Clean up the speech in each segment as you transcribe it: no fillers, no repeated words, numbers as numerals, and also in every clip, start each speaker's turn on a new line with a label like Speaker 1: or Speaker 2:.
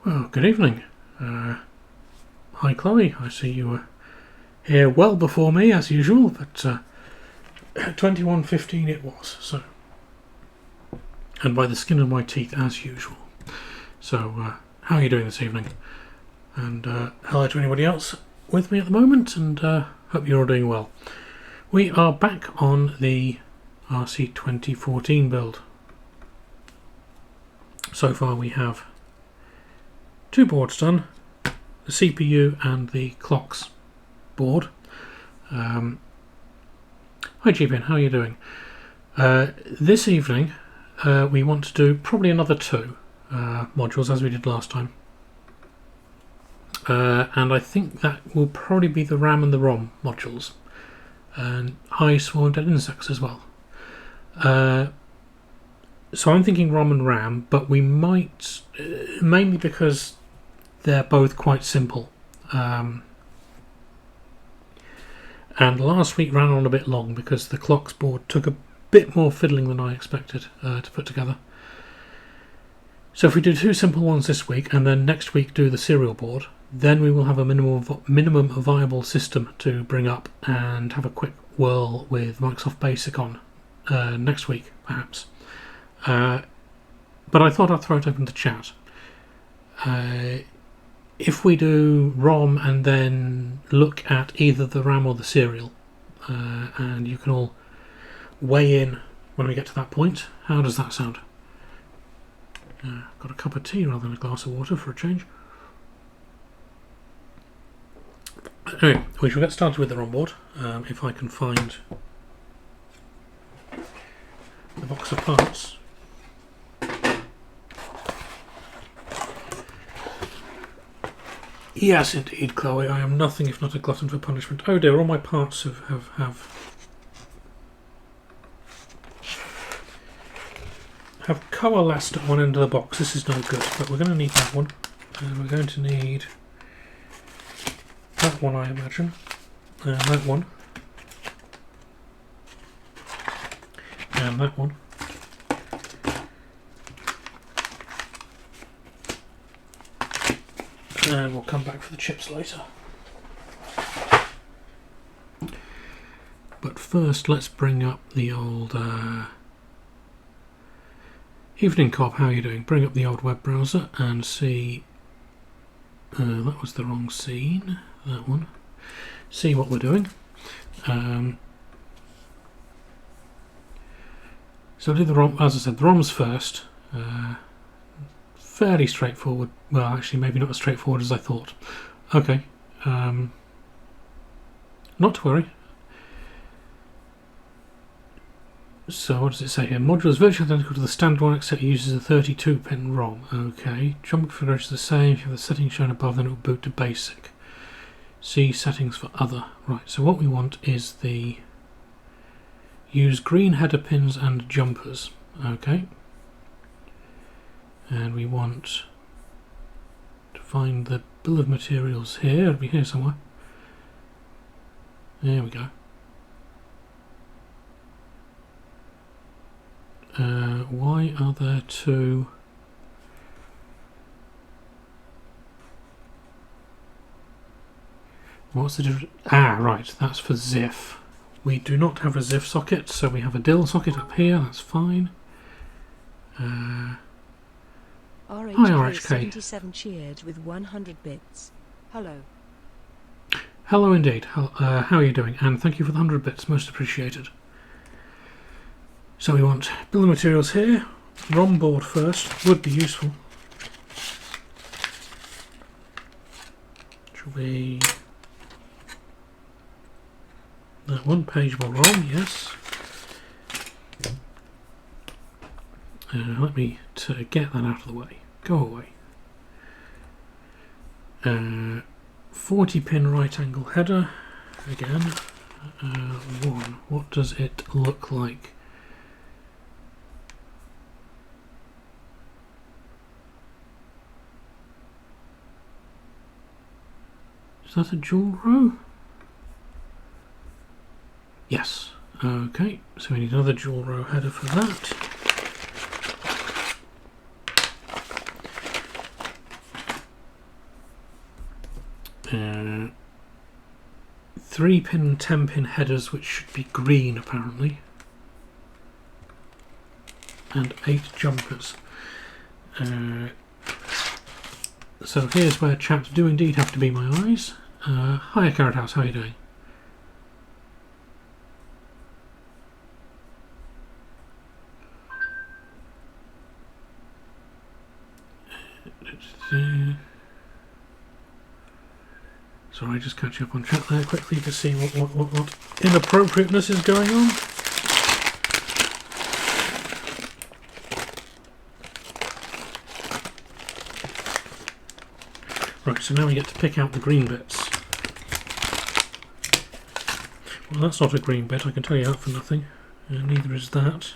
Speaker 1: Well, good evening. Hi Chloe, I see you were here well before me as usual, but 2115 it was, so, and by the skin of my teeth as usual. So how are you doing this evening? And hello to anybody else with me at the moment, and hope you're all doing well. We are back on the RC2014 build. So far we have two boards done, the CPU and the clocks board. Hi GPN, how are you doing? This evening we want to do probably another two modules as we did last time. And I think that will probably be the RAM and the ROM modules. And high swarm dead insects as well. So I'm thinking ROM and RAM, but we might, mainly because they're both quite simple. And last week ran on a bit long because the clocks board took a bit more fiddling than I expected to put together. So if we do two simple ones this week and then next week do the serial board, then we will have a minimum viable system to bring up and have a quick whirl with Microsoft Basic on next week, perhaps. But I thought I'd throw it open to chat. If we do ROM and then look at either the RAM or the serial, and you can all weigh in when we get to that point, how does that sound? Got a cup of tea rather than a glass of water for a change. Anyway, we shall get started with the ROM board, if I can find the box of parts. Yes, indeed, Chloe. I am nothing if not a glutton for punishment. Oh dear, all my parts have coalesced at one end of the box. This is no good, but we're going to need that one. And we're going to need that one, I imagine. And that one. And that one. And we'll come back for the chips later. But first, let's bring up the old Evening Cobb, how are you doing? Bring up the old web browser and see. That was the wrong scene. That one. See what we're doing. So I'll do the ROM, as I said, the ROMs first. Fairly straightforward. Well, actually, maybe not as straightforward as I thought. Okay. Not to worry. So what does it say here? Module is virtually identical to the standard one, except it uses a 32-pin ROM. Okay. Jump configuration is the same. If you have the settings shown above, then it will boot to basic. See settings for other. Right. So what we want is the use green header pins and jumpers. Okay. And we want to find the bill of materials here. It'll be here somewhere. There we go. Why are there two? What's the difference? Ah, right, that's for ZIF. We do not have a ZIF socket, so we have a DIL socket up here, that's fine. Hi RHK.
Speaker 2: 77 cheered with 100 bits. Hello.
Speaker 1: Hello indeed. How are you doing? And thank you for the 100 bits, most appreciated. So we want bill of materials here. ROM board first would be useful. Which will be that one pageable ROM, yes. Let me get that out of the way. Go away. 40-pin right angle header. Again. One. What does it look like? Is that a dual row? Yes. Okay, so we need another dual row header for that. Uh, 3-pin and 10-pin headers, which should be green apparently. And 8 jumpers. So here's where chaps do indeed have to be my eyes. Hiya Carrot House, how are you doing? Sorry, just catch up on chat there quickly to see what inappropriateness is going on. Right, so now we get to pick out the green bits. Well, that's not a green bit, I can tell you that for nothing. Neither is that.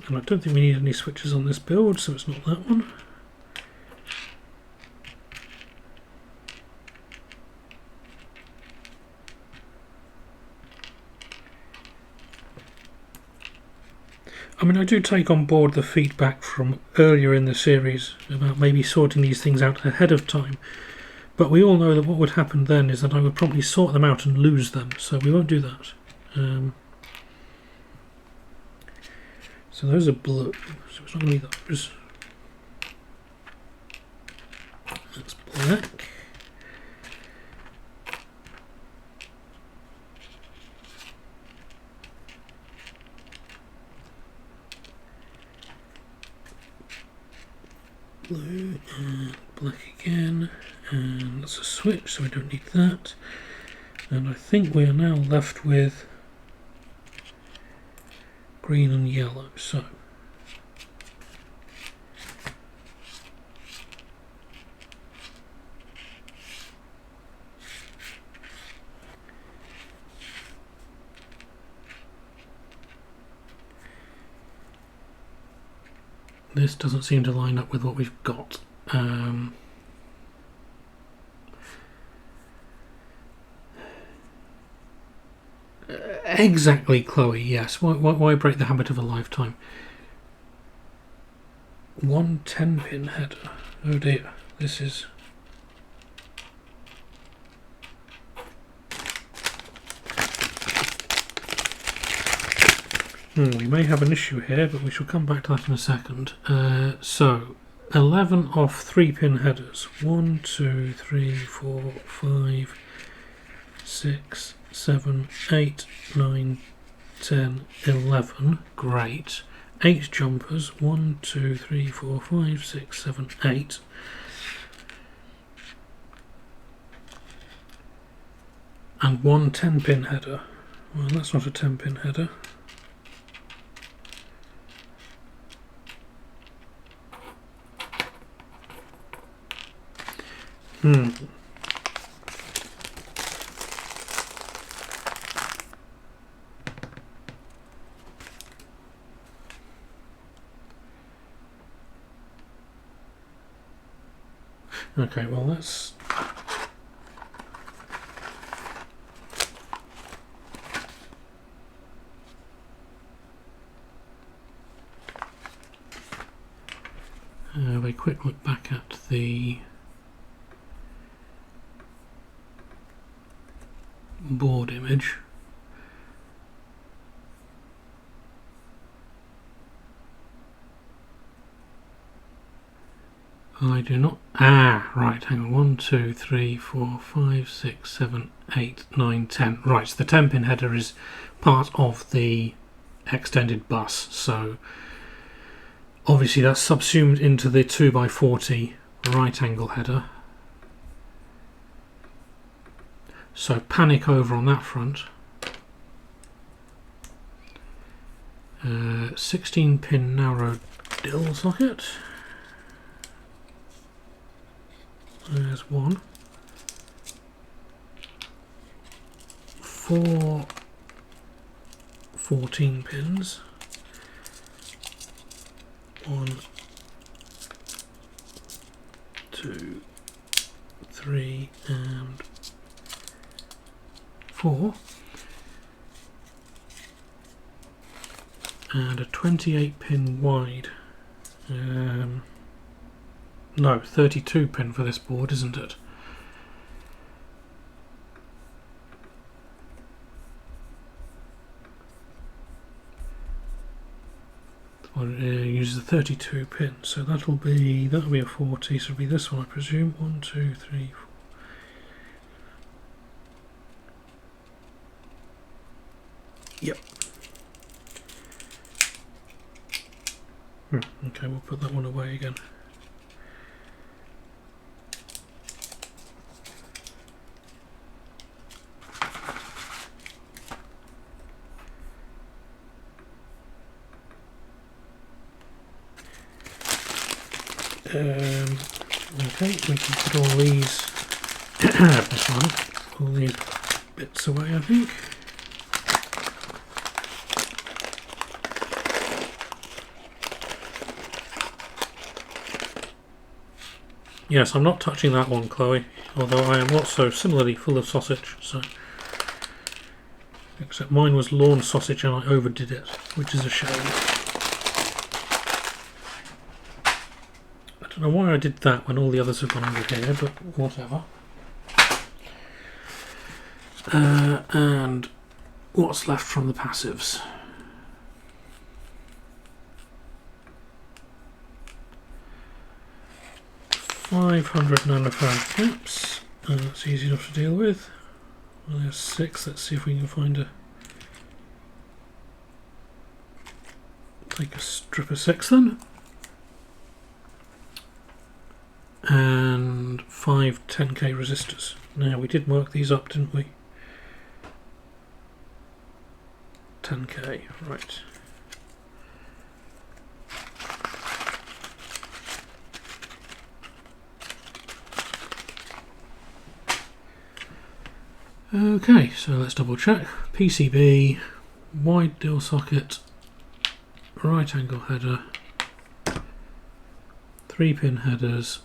Speaker 1: And I don't think we need any switches on this build, so it's not that one. I mean, I do take on board the feedback from earlier in the series about maybe sorting these things out ahead of time, but we all know that what would happen then is that I would probably sort them out and lose them, so we won't do that. So those are blue, so it's not going to be those. That's black. Blue and black again, and that's a switch, so we don't need that. And I think we are now left with green and yellow. So this doesn't seem to line up with what we've got. Exactly, Chloe, yes. Why break the habit of a lifetime? 1 10-pin header. Oh dear, this is... we may have an issue here, but we shall come back to that in a second. So, 11 off 3-pin headers. 1, 2, 3, 4, 5, 6, 7, 8, 9, 10, 11. Great. 8 jumpers. 1, 2, 3, 4, 5, 6, 7, 8. And 1 10-pin header. Well, that's not a 10-pin header. Okay, well let's... have a quick look back at the board image. I do not... Ah, right, hang on. 1, 2, 3, 4, 5, 6, 7, 8, 9, 10. Right, so the 10-pin header is part of the extended bus, so obviously that's subsumed into the 2x40 right angle header. So panic over on that front. 16-pin narrow dill socket. There's one. 4 14 pins. 1, 2, 3 and 4. And a 28-pin wide. No, 32-pin for this board, isn't it? Well, it uses a 32 pin, so that'll be a 40. So it'll be this one, I presume. 1, 2, 3, 4. Yep. Okay, we'll put that one away again. Okay, we can put all these all these bits away, I think. Yes, I'm not touching that one, Chloe, although I am also similarly full of sausage, so except mine was lawn sausage and I overdid it, which is a shame. I don't know why I did that when all the others have gone over here, but whatever. And what's left from the passives? $500 nanofarad caps. That's easy enough to deal with. Well, there's 6. Let's see if we can find a... Take a strip of 6 then. And 5 10k resistors. Now, we did mark these up, didn't we? 10k, right. Okay, so let's double check. PCB, wide dill socket, right angle header, 3-pin headers,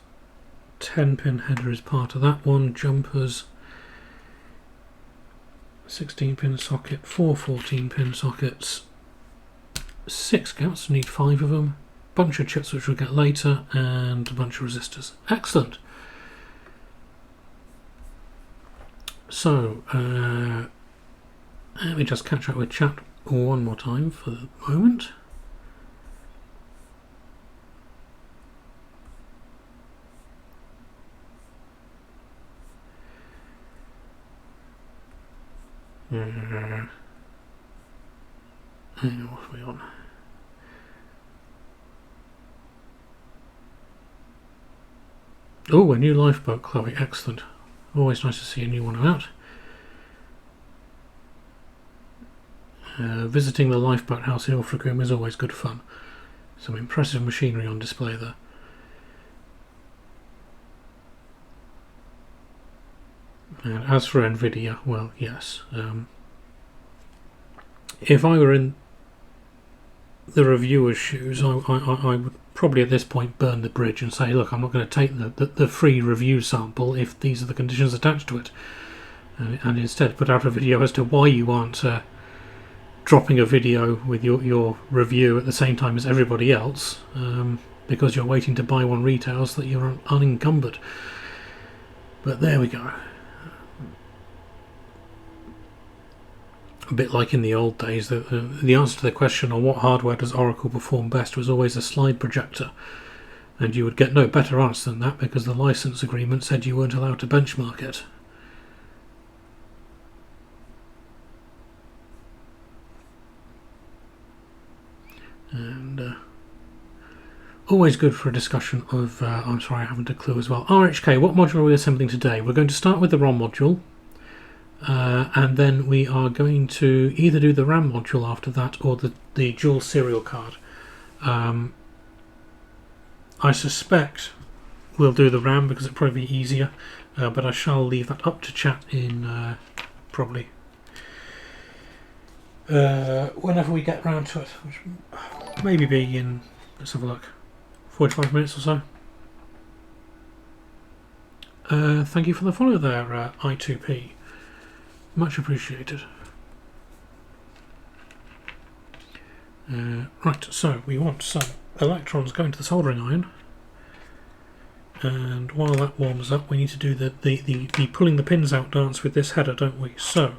Speaker 1: 10-pin header is part of that one, jumpers, 16-pin socket, 4 14-pin sockets, 6 gaps, we need 5 of them, bunch of chips which we'll get later, and a bunch of resistors. Excellent! So, let me just catch up with chat one more time for the moment. What are we on? Oh, a new lifeboat, Chloe. Excellent. Always nice to see a new one out. Visiting the lifeboat house in Ilfracombe is always good fun. Some impressive machinery on display there. And as for Nvidia, well, yes. If I were in the reviewer's shoes, I would probably at this point burn the bridge and say, look, I'm not going to take the free review sample if these are the conditions attached to it. And instead put out a video as to why you aren't dropping a video with your review at the same time as everybody else, because you're waiting to buy one retail so that you're unencumbered. But there we go. A bit like in the old days, the answer to the question on what hardware does Oracle perform best was always a slide projector, and you would get no better answer than that because the license agreement said you weren't allowed to benchmark it. And always good for a discussion of, I'm sorry I haven't a clue as well. RHK, what module are we assembling today? We're going to start with the ROM module. And then we are going to either do the RAM module after that or the dual serial card. I suspect we'll do the RAM because it'll probably be easier, but I shall leave that up to chat in probably whenever we get round to it, which maybe be in, let's have a look, 45 minutes or so. Thank you for the follow there, I2P. Much appreciated. Right, so we want some electrons going to the soldering iron, and while that warms up we need to do the pulling the pins out dance with this header, don't we? So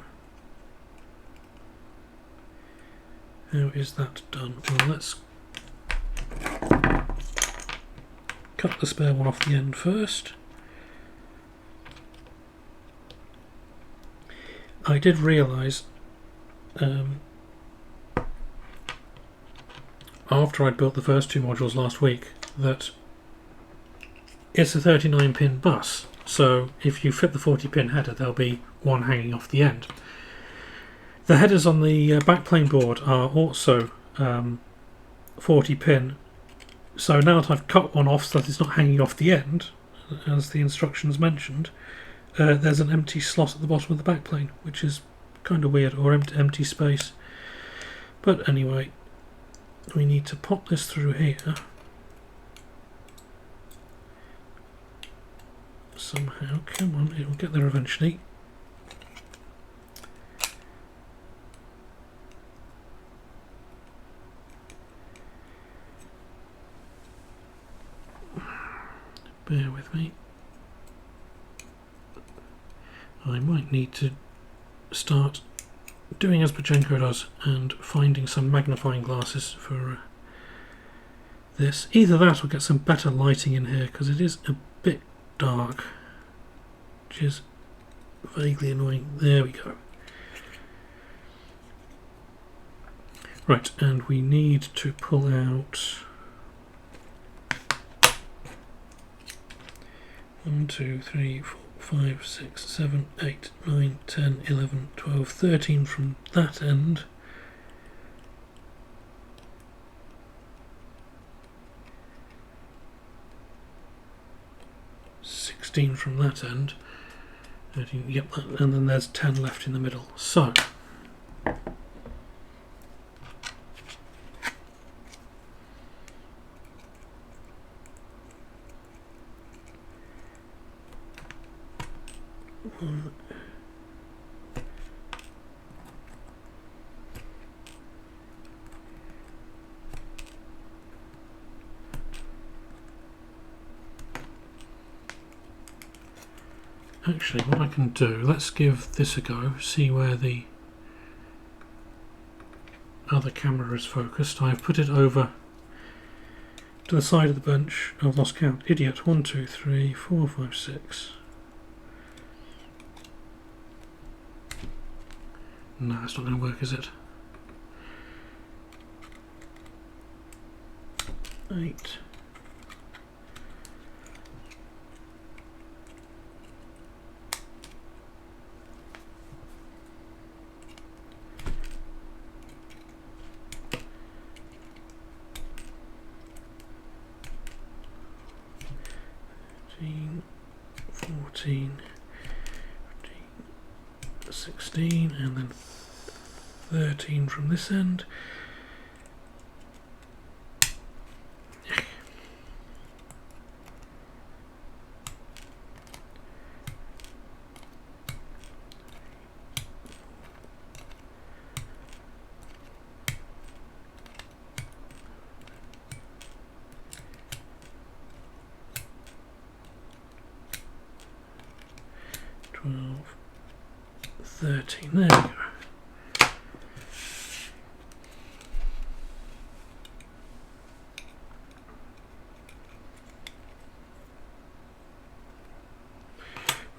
Speaker 1: how is that done? Well, let's cut the spare one off the end first. I did realise after I'd built the first two modules last week that it's a 39 pin bus, so if you fit the 40 pin header there'll be one hanging off the end. The headers on the backplane board are also 40 pin, so now that I've cut one off so that it's not hanging off the end, as the instructions mentioned, there's an empty slot at the bottom of the backplane, which is kind of weird, or empty space. But anyway, we need to pop this through here somehow. Come on, it will get there eventually. Bear with me. I might need to start doing as Pachenko does and finding some magnifying glasses for this. Either that or get some better lighting in here because it is a bit dark, which is vaguely annoying. There we go. Right, and we need to pull out 1, 2, 3, 4, 5, 6, 7, 8, 9, 10, 11, 12, 13 from that end. From that end, 13, yep, and then there's 10 left in the middle. So actually, what I can do, let's give this a go, see where the other camera is focused. I've put it over to the side of the bench. I've lost count. Idiot. 1, 2, 3, 4, 5, 6. No, it's not going to work, is it? 8. Fifteen, 14, 15, 16, and then 13 from this end. Twelve, 13, there we go.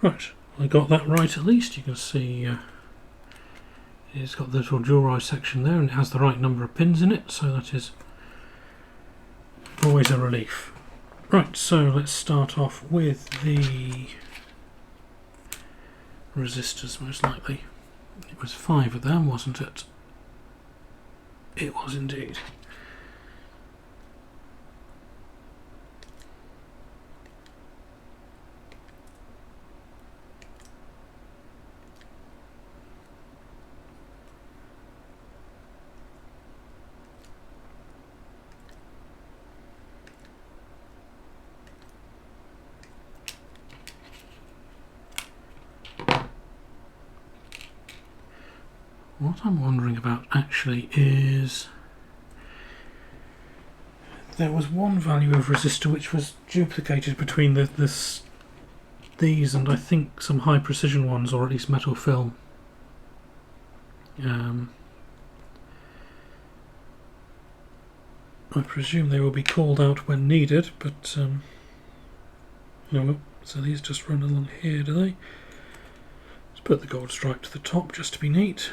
Speaker 1: Right, I got that right at least. You can see it's got the little jewellery section there and it has the right number of pins in it, so that is always a relief. Right, so let's start off with the resistors, most likely. It was 5 of them, wasn't it? It was indeed. What I'm wondering about actually is there was one value of resistor which was duplicated between these and I think some high precision ones, or at least metal film. I presume they will be called out when needed, but no. So these just run along here, do they? Let's put the gold stripe to the top just to be neat.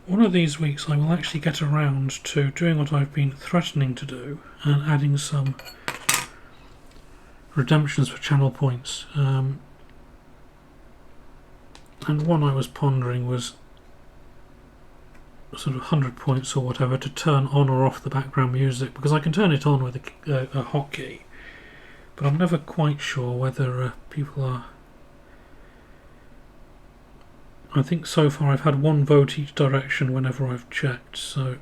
Speaker 1: One of these weeks I will actually get around to doing what I've been threatening to do and adding some redemptions for channel points. And one I was pondering was sort of 100 points or whatever to turn on or off the background music, because I can turn it on with a hotkey, but I'm never quite sure whether people are... I think so far I've had 1 vote each direction whenever I've checked, so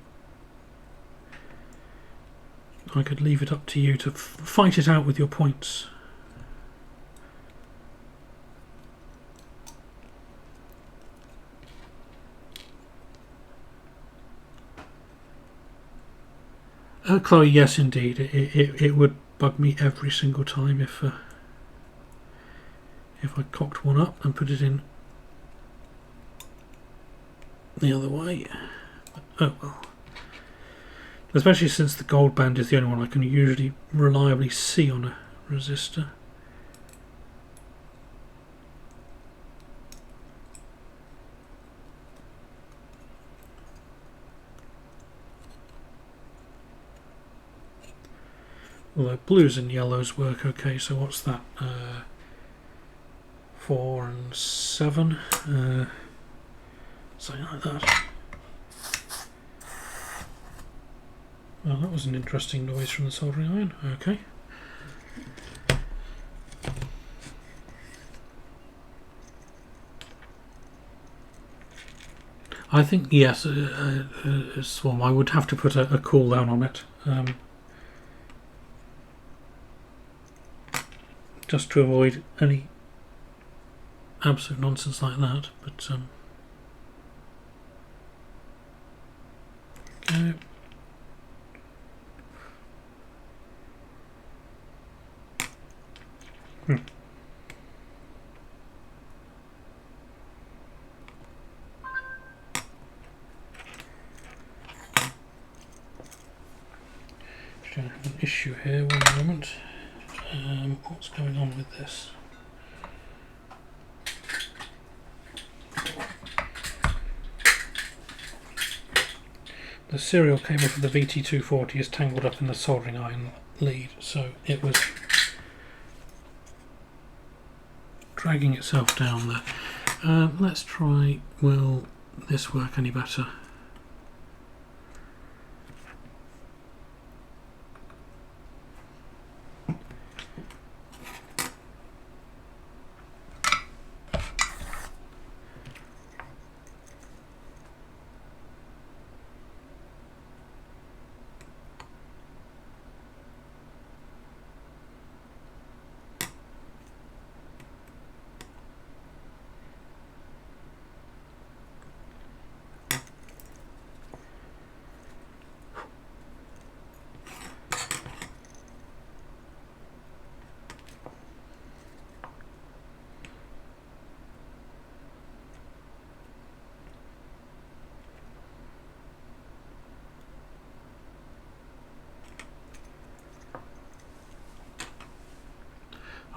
Speaker 1: I could leave it up to you to fight it out with your points. Chloe, yes indeed, it would bug me every single time if I cocked one up and put it in the other way. Oh well. Especially since the gold band is the only one I can usually reliably see on a resistor. Although blues and yellows work okay, so what's that? 4 and 7? Something like that. Well, that was an interesting noise from the soldering iron. Okay. I think, yes, Swarm, I would have to put a cooldown on it. Just to avoid any absolute nonsense like that, but okay. I have an issue here, one moment. What's going on with this? The serial cable for the VT240 is tangled up in the soldering iron lead, so it was dragging itself down there. Let's try, will this work any better?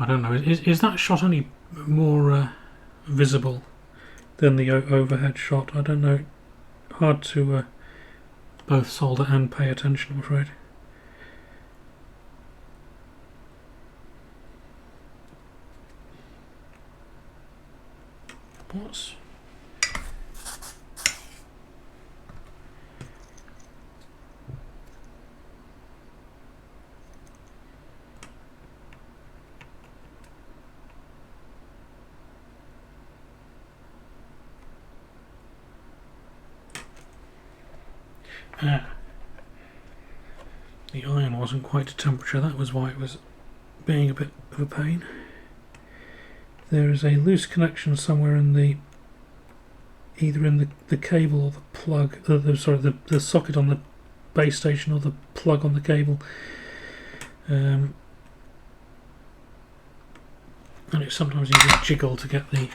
Speaker 1: I don't know, is that shot any more visible than the overhead shot? I don't know, hard to both solder and pay attention, I'm afraid. What's... the iron wasn't quite to temperature, that was why it was being a bit of a pain. There is a loose connection somewhere in the, either in the cable or the plug, the socket on the base station or the plug on the cable. And it sometimes needs a jiggle to get the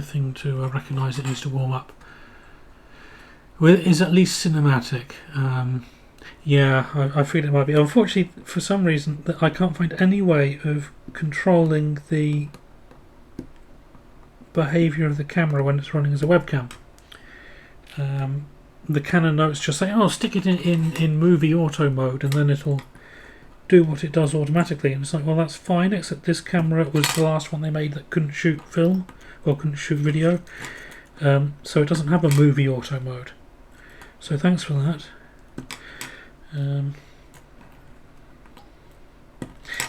Speaker 1: thing to recognise it needs to warm up. Well, it is at least cinematic. Yeah, I feel it might be. Unfortunately, for some reason, that I can't find any way of controlling the behaviour of the camera when it's running as a webcam. The Canon notes just say, "Oh, stick it in movie auto mode, and then it'll do what it does automatically." And it's like, well, that's fine, except this camera was the last one they made that couldn't shoot film or couldn't shoot video, so it doesn't have a movie auto mode. So thanks for that.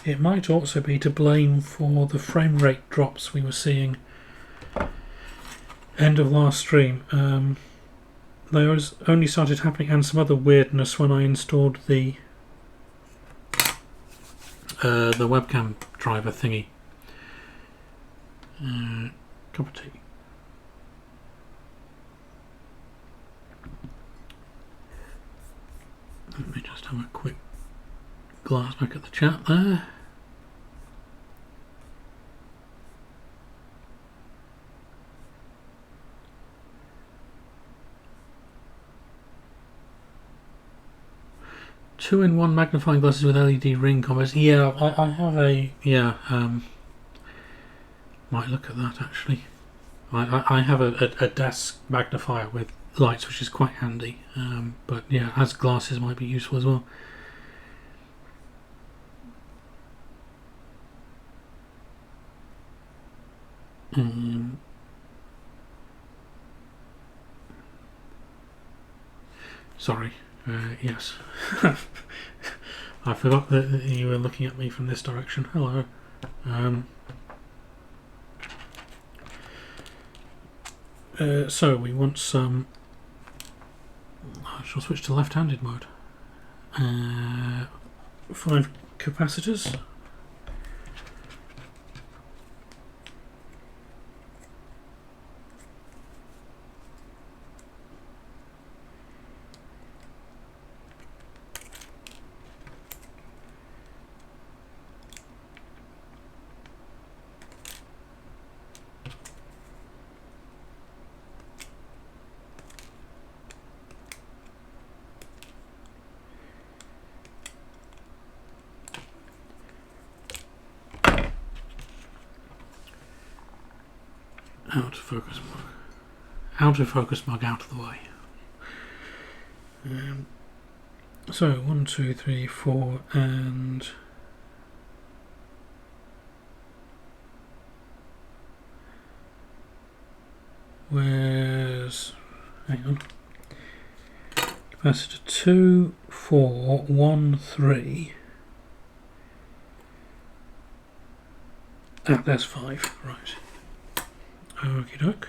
Speaker 1: It might also be to blame for the frame rate drops we were seeing end of last stream. Those only started happening, and some other weirdness, when I installed the webcam driver thingy. Cup of tea. Let me just have a quick glance back at the chat there. Two-in-one magnifying glasses with LED ring combos. Yeah, I have a... Yeah, might look at that actually. I have a desk magnifier with lights, which is quite handy, but yeah, as glasses might be useful as well. Sorry, yes. I forgot that you were looking at me from this direction. Hello. So we want some... I shall switch to left-handed mode. 5 capacitors. Autofocus mug. Autofocus mug out of the way. So 1, 2, 3, 4, and where's, hang on, capacitor 2, 4, 1, 3. Ah, there's 5, right. Okie doke.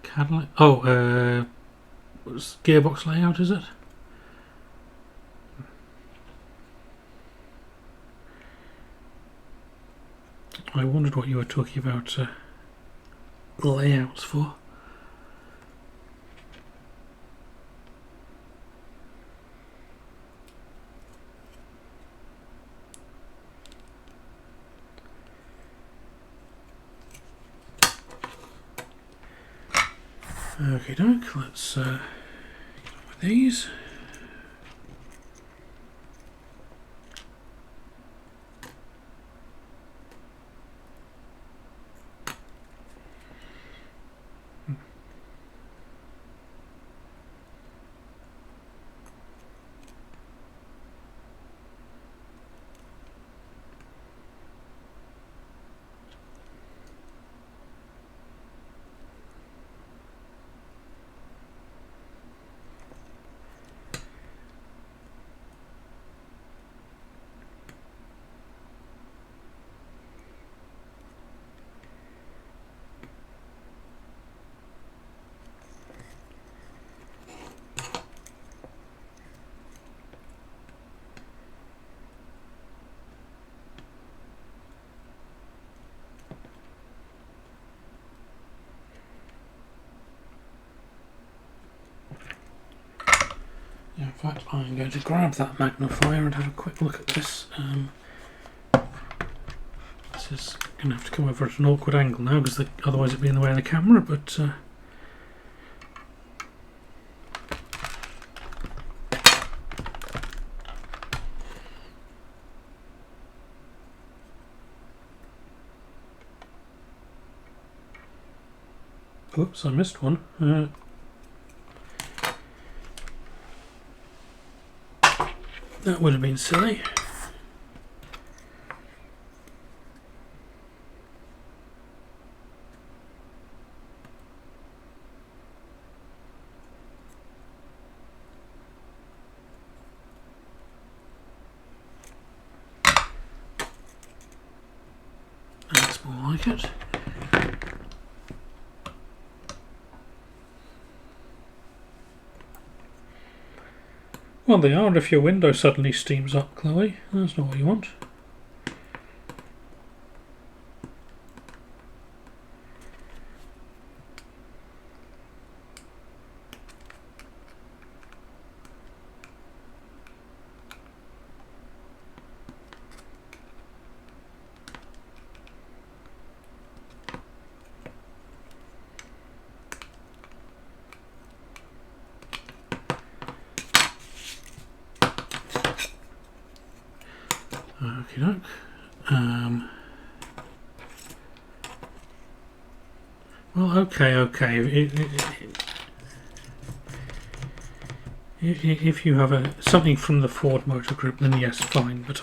Speaker 1: Cadillac. Oh, what's gearbox layout? Is it? I wondered what you were talking about layouts for. Okay, doke. Let's get on with these. In fact, I'm going to grab that magnifier and have a quick look at this. This is going to have to come over at an awkward angle now because otherwise it'd be in the way of the camera, but oops, I missed one. That would have been silly. That's more like it. Well, they are if your window suddenly steams up, Chloe. That's not what you want. Okie doke. Well, okay. If you have something from the Ford Motor Group, then yes, fine. But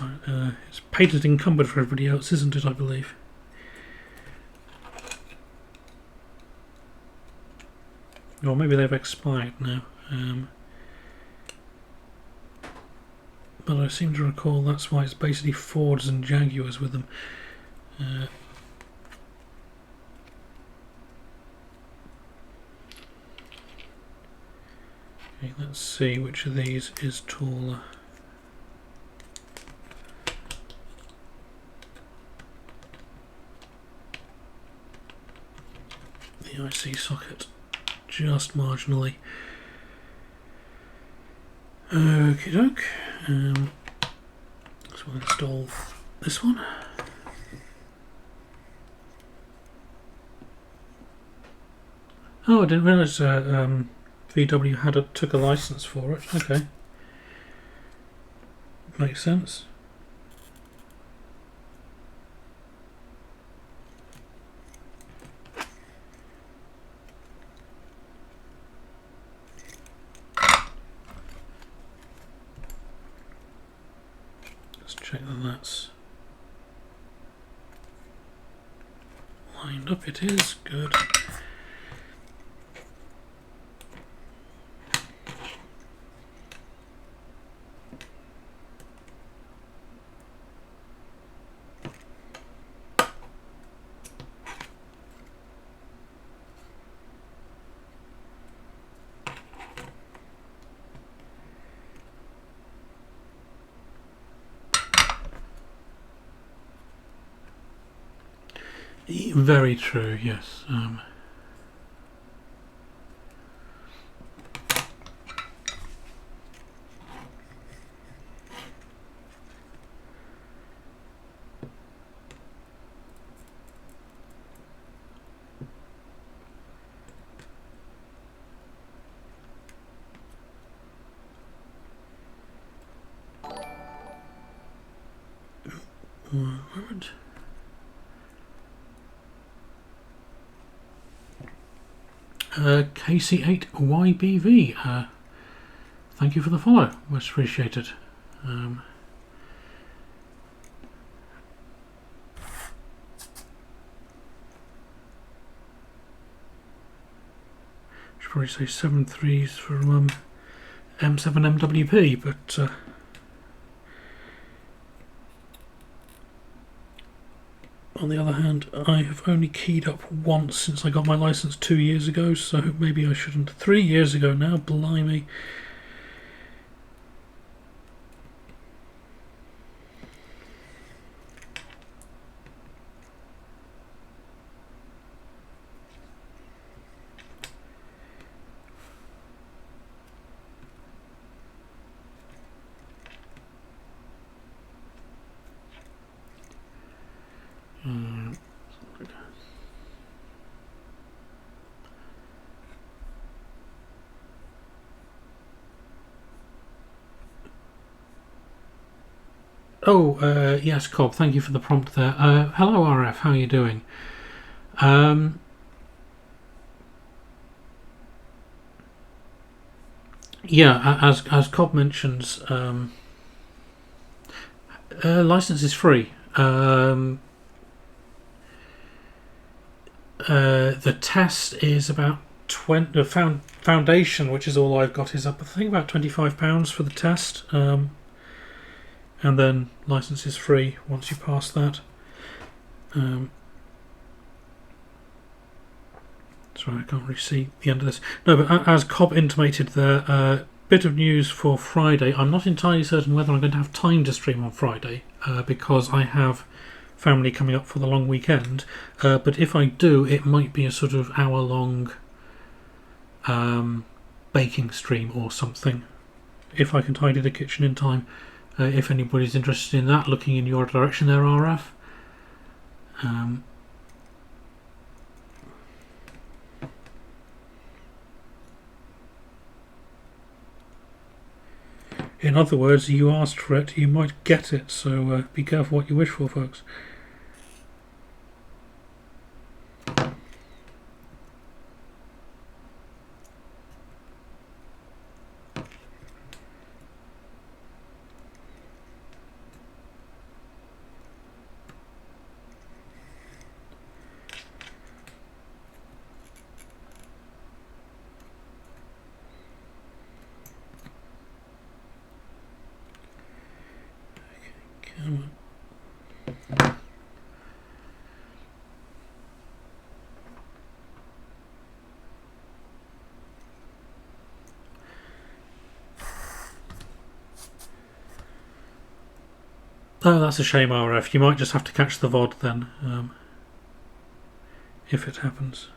Speaker 1: it's patent encumbered for everybody else, isn't it? I believe. Or maybe they've expired now. But I seem to recall that's why it's basically Fords and Jaguars with them. Okay, let's see which of these is taller. The IC socket, just marginally. Okie doke. So we'll install this one. Oh, I didn't realise VW took a license for it. Okay, makes sense. Let's check that that's lined up. It is good. Very true, yes. Right. KC8YBV, thank you for the follow, much appreciated. Should probably say 7.3s for M7MWP, but on the other hand, I have only keyed up once since I got my license 2 years ago, so maybe I shouldn't. 3 years ago now, blimey. Yes, Cobb, thank you for the prompt there. Hello RF, how are you doing? Yeah, as Cobb mentions, license is free. The test is about 20. The foundation, which is all I've got, is up I think about £25 for the test, and then license is free once you pass that. Sorry, I can't really see the end of this. No, but as Cobb intimated there, bit of news for Friday. I'm not entirely certain whether I'm going to have time to stream on Friday, because I have family coming up for the long weekend. But if I do, it might be a sort of hour-long baking stream or something, if I can tidy the kitchen in time. If anybody's interested in that, looking in your direction there, RF. In other words, you asked for it, you might get it, so be careful what you wish for, folks. Come on. Oh, that's a shame, RF. You might just have to catch the VOD then, if it happens.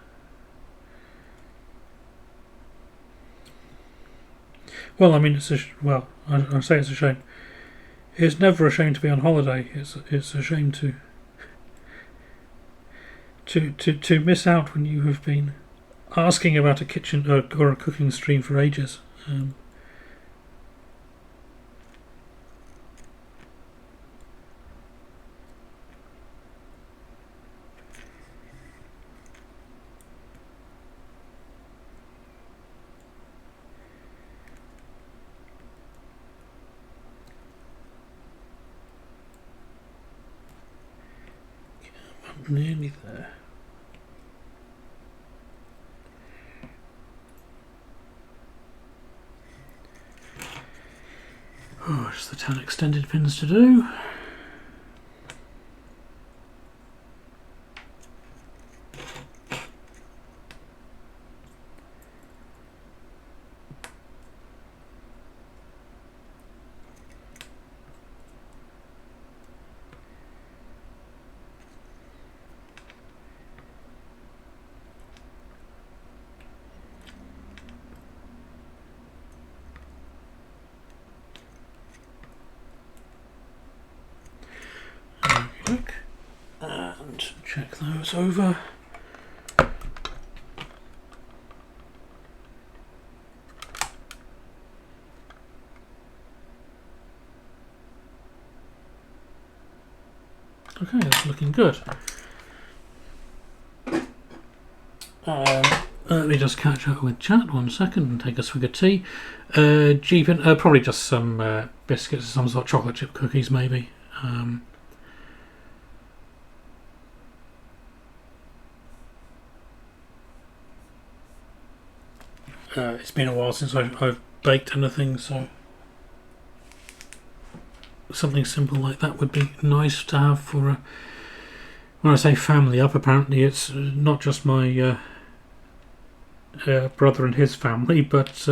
Speaker 1: Well, I mean, I say it's a shame. It's never a shame to be on holiday. It's a shame to miss out when you have been asking about a kitchen or a cooking stream for ages. I'm nearly there. Oh, just the 10 extended pins to do. And check those over. Okay, that's looking good. Let me just catch up with chat 1 second and take a swig of tea. Jeepin, probably just some biscuits, some sort of chocolate chip cookies maybe. It's been a while since I've baked anything, so something simple like that would be nice to have for when I say family up, apparently it's not just my brother and his family, but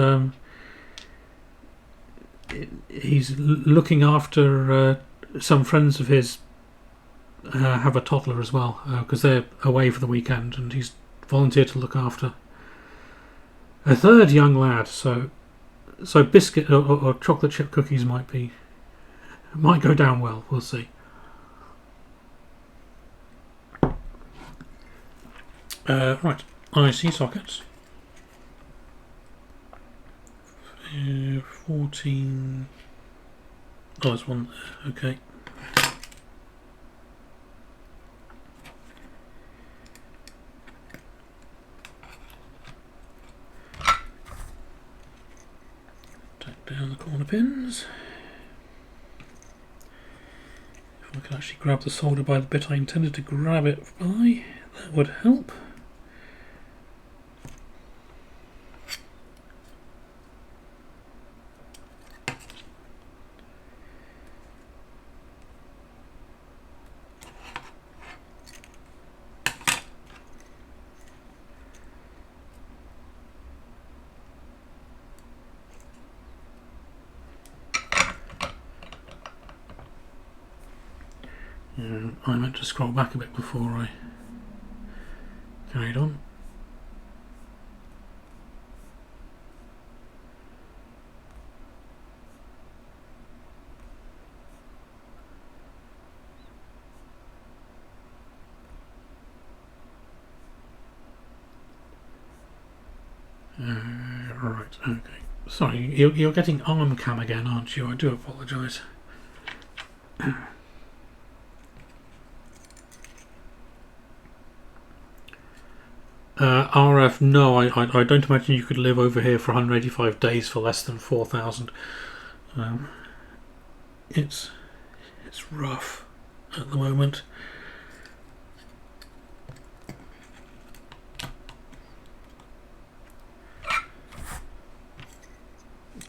Speaker 1: he's looking after some friends of his have a toddler as well, because they're away for the weekend, and he's volunteered to look after a third young lad. So biscuit or chocolate chip cookies might go down well. We'll see. Right, IC sockets. 14. Oh, there's one there. Okay. Take down the corner pins. If I could actually grab the solder by the bit I intended to grab it by, that would help. I meant to scroll back a bit before I carried on. Right, okay. Sorry, you're getting arm cam again, aren't you? I do apologise. RF, no, I don't imagine you could live over here for 185 days for less than 4,000. It's rough at the moment.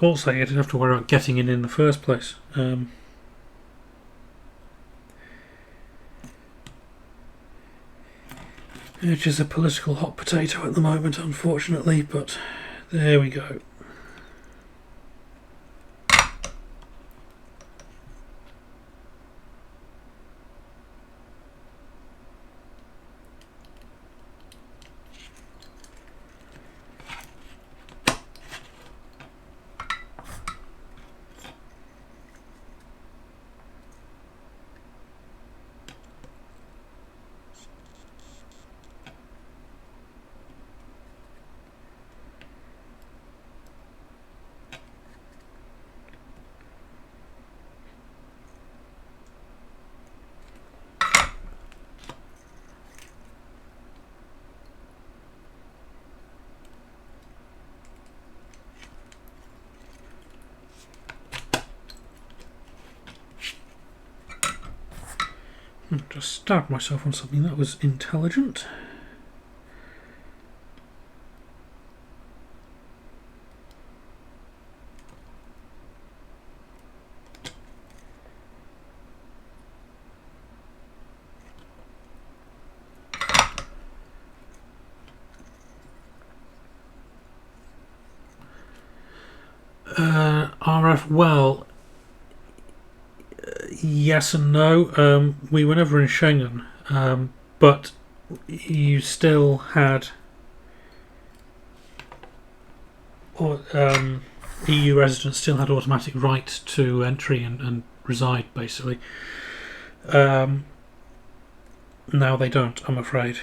Speaker 1: Also, you didn't have to worry about getting in the first place. Which is a political hot potato at the moment, unfortunately, but there we go. Just stabbed myself on something that was intelligent. RF, well, yes and no. We were never in Schengen, but you still had EU residents still had automatic right to entry and reside, basically. Now they don't, I'm afraid.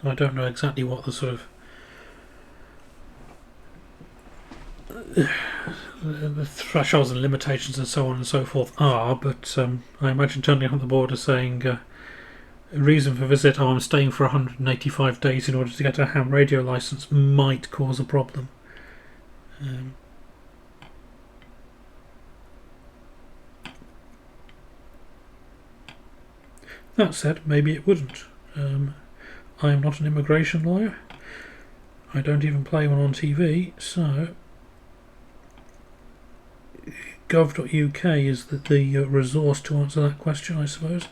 Speaker 1: I don't know exactly what the sort of the thresholds and limitations and so on and so forth are, but I imagine turning up at the border saying reason for visit, I'm staying for 185 days in order to get a ham radio licence might cause a problem. That said, maybe it wouldn't. I am not an immigration lawyer. I don't even play one on TV, so gov.uk is the resource to answer that question, I suppose.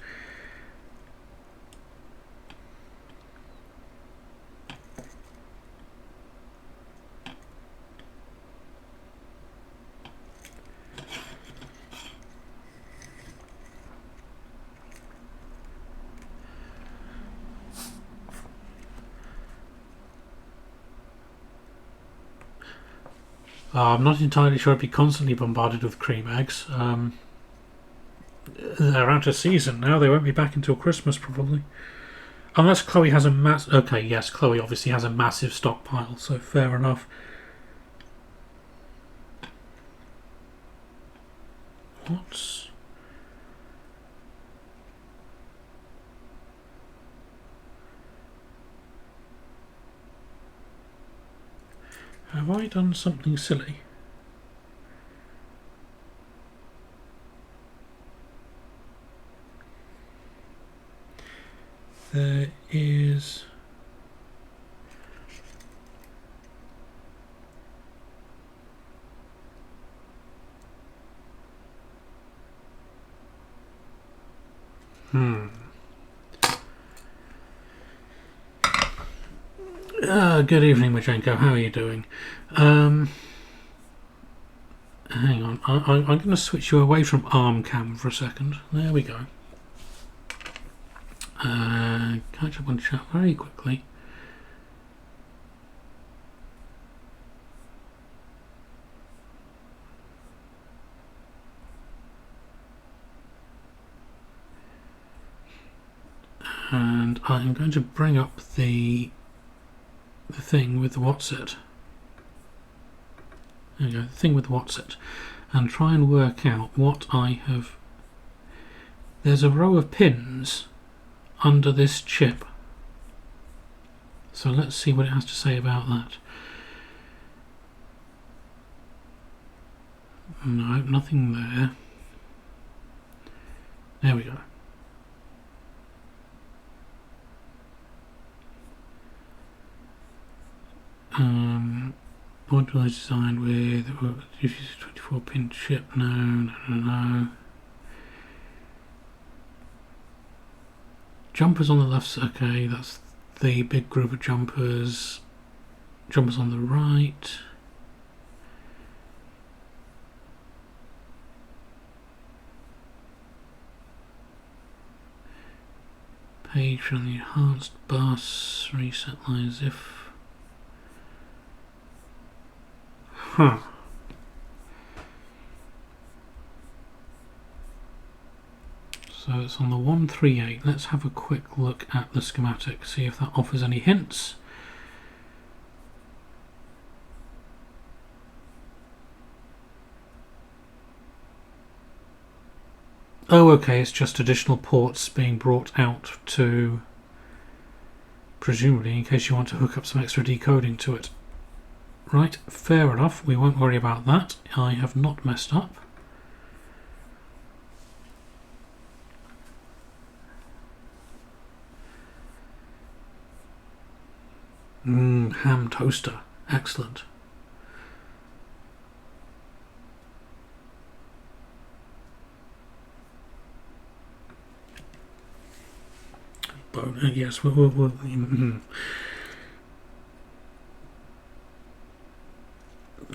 Speaker 1: I'm not entirely sure I'd be constantly bombarded with cream eggs. They're out of season now. They won't be back until Christmas, probably. Unless Chloe has a okay, yes, Chloe obviously has a massive stockpile, so fair enough. What's... Have I done something silly? There is... Good evening, Majenko. How are you doing? Hang on. I'm going to switch you away from ArmCam for a second. There we go. Catch up on chat very quickly. And I'm going to bring up the thing with the what's it. There we go, the thing with what's it, and try and work out what I have. There's a row of pins under this chip, so let's see what it has to say about that. No, nothing there. There we go. What was designed with 24 pin chip? No. Jumpers on the left, okay, that's the big group of jumpers. Jumpers on the right. Page on the enhanced bus, reset lines if. Huh. So it's on the 138. Let's have a quick look at the schematic, see if that offers any hints. Oh, okay, it's just additional ports being brought out to presumably in case you want to hook up some extra decoding to it. Right, fair enough, we won't worry about that. I have not messed up. Ham toaster, excellent. Yes, we'll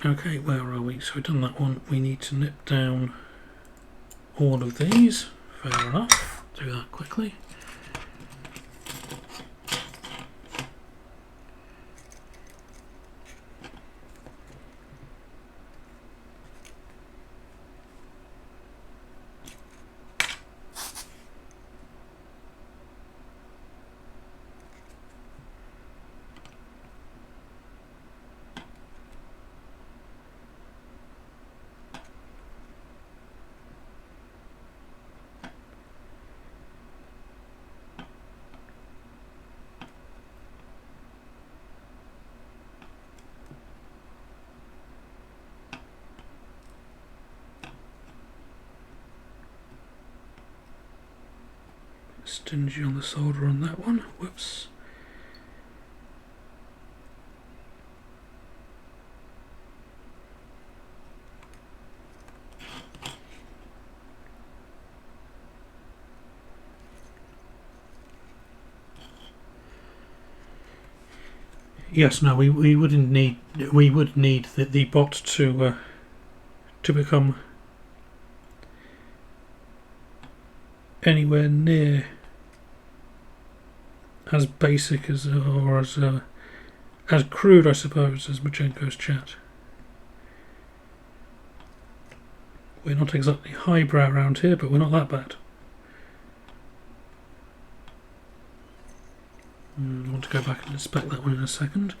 Speaker 1: Okay, where are we? So we've done that one. We need to nip down all of these. Fair enough. Do that quickly. Stingy on the solder on that one. Whoops. Yes, no, we would need the bot to become anywhere near as basic as or as crude, I suppose, as Majenko's chat. We're not exactly highbrow around here, but we're not that bad. I want to go back and inspect that one in a second.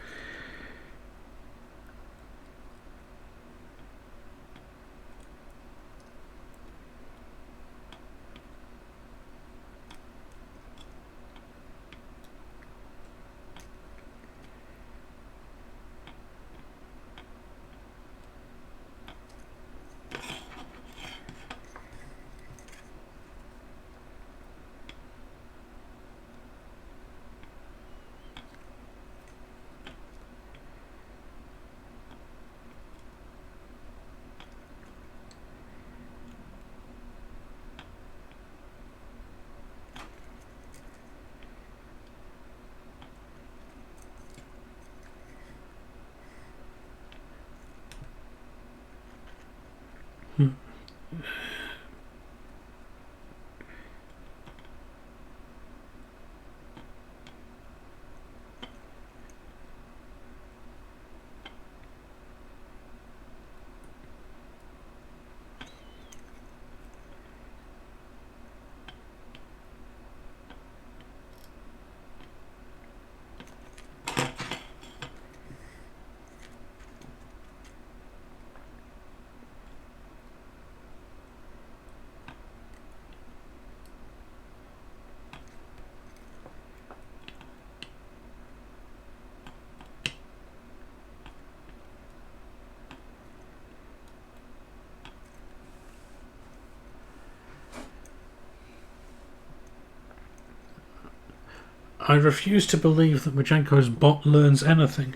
Speaker 1: I refuse to believe that Majenko's bot learns anything.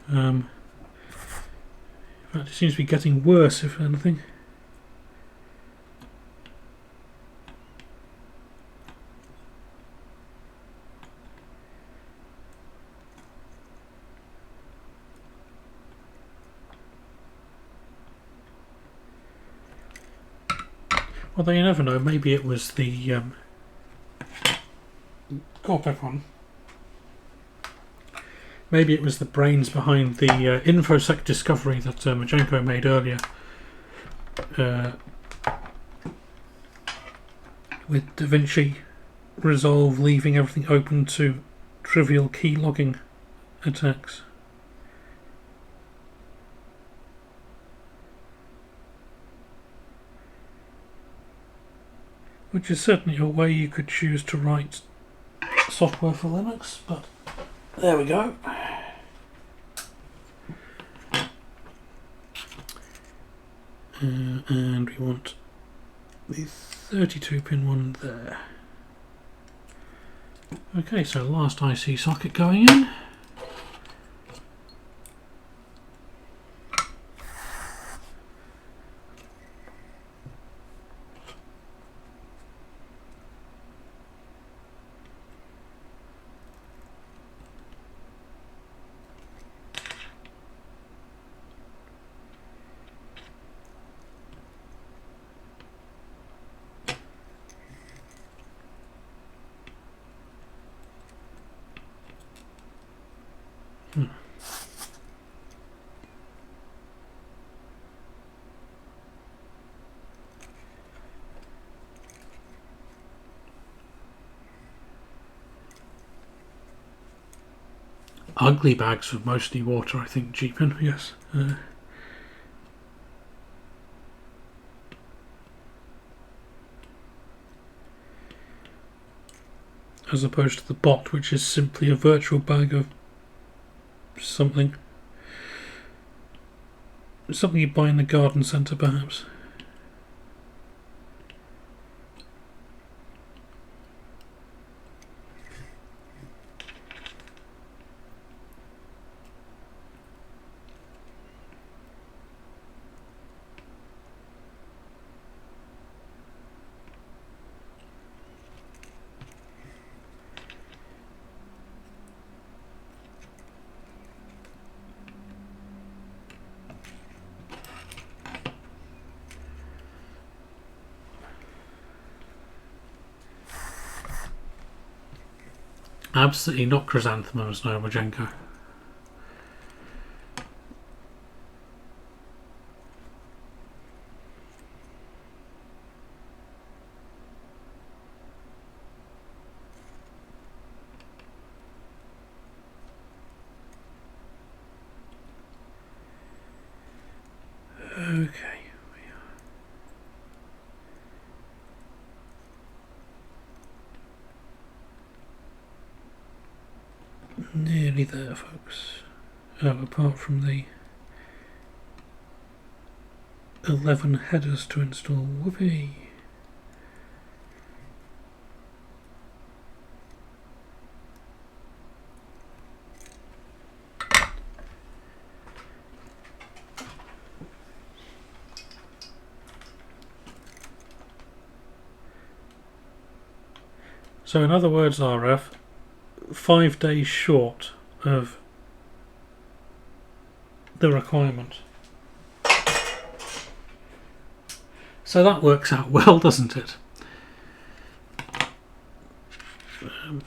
Speaker 1: In fact, it seems to be getting worse, if anything. Although you never know, maybe it was the maybe it was the brains behind the infosec discovery that Majenko made earlier, with DaVinci Resolve leaving everything open to trivial key logging attacks. Which is certainly a way you could choose to write software for Linux, but there we go. And we want the 32-pin one there. Okay, so last IC socket going in. Ugly bags of mostly water, I think, Jeepin, yes. As opposed to the bot, which is simply a virtual bag of something. Something you buy in the garden centre, perhaps. Absolutely not chrysanthemums, no, Majenko. Okay. Nearly there, folks. Apart from the 11 headers to install. Whoopee! So in other words, RF, 5 days short of the requirement. So that works out well, doesn't it?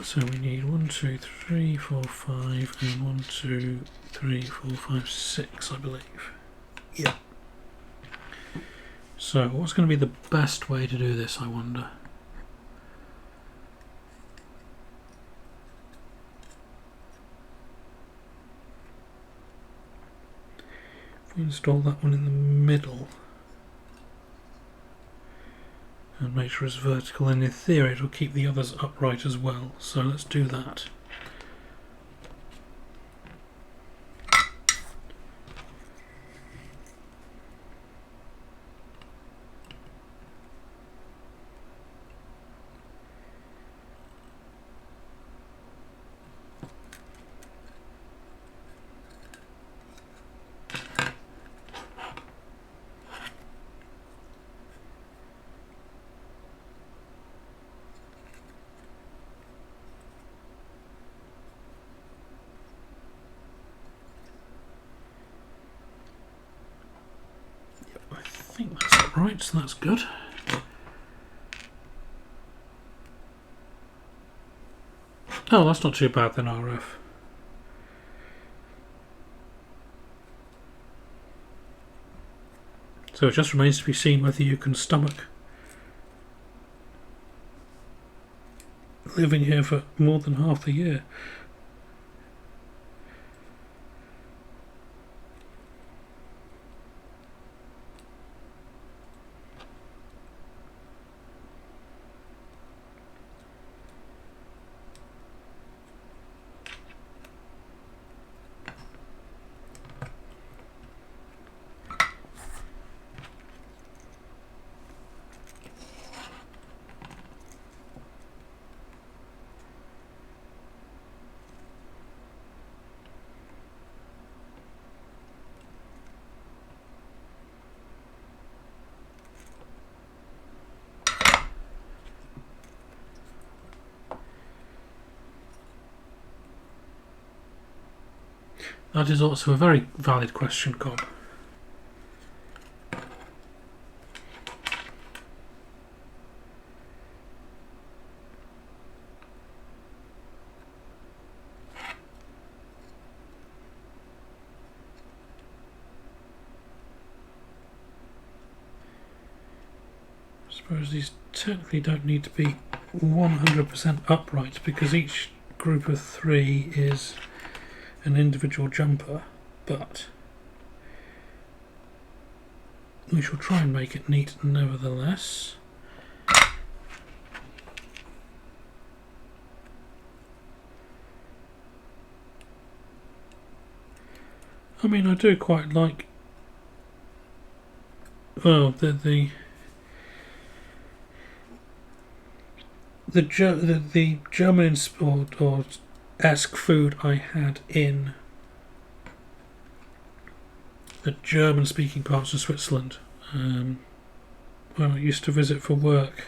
Speaker 1: So we need 1, 2, 3, 4, 5, and 1, 2, 3, 4, 5, 6, I believe. Yeah. So what's going to be the best way to do this, I wonder? If we install that one in the middle and make sure it's vertical, and in theory it'll keep the others upright as well. So let's do that. I think that's upright, so that's good. Oh, that's not too bad then, RF. So it just remains to be seen whether you can stomach living here for more than half the year. That is also a very valid question, Cobb. I suppose these technically don't need to be 100% upright because each group of 3 is an individual jumper, but we shall try and make it neat nevertheless. I mean, I do quite like, well, the German or esque food I had in the German-speaking parts of Switzerland when I used to visit for work,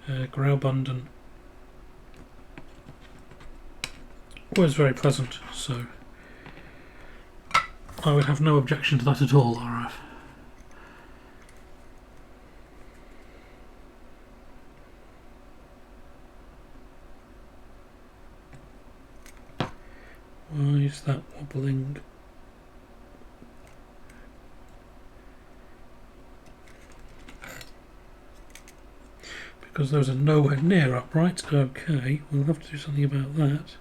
Speaker 1: Graubünden, was very pleasant, so I would have no objection to that at all, RF. Why is that wobbling? Because those are nowhere near upright. Okay, we'll have to do something about that.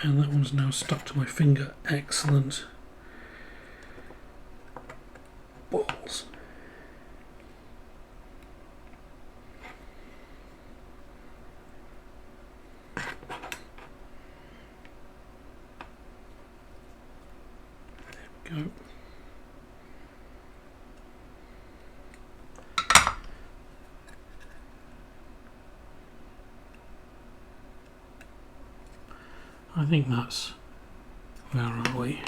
Speaker 1: And that one's now stuck to my finger. Excellent. Balls. There we go. I think that's, where are we?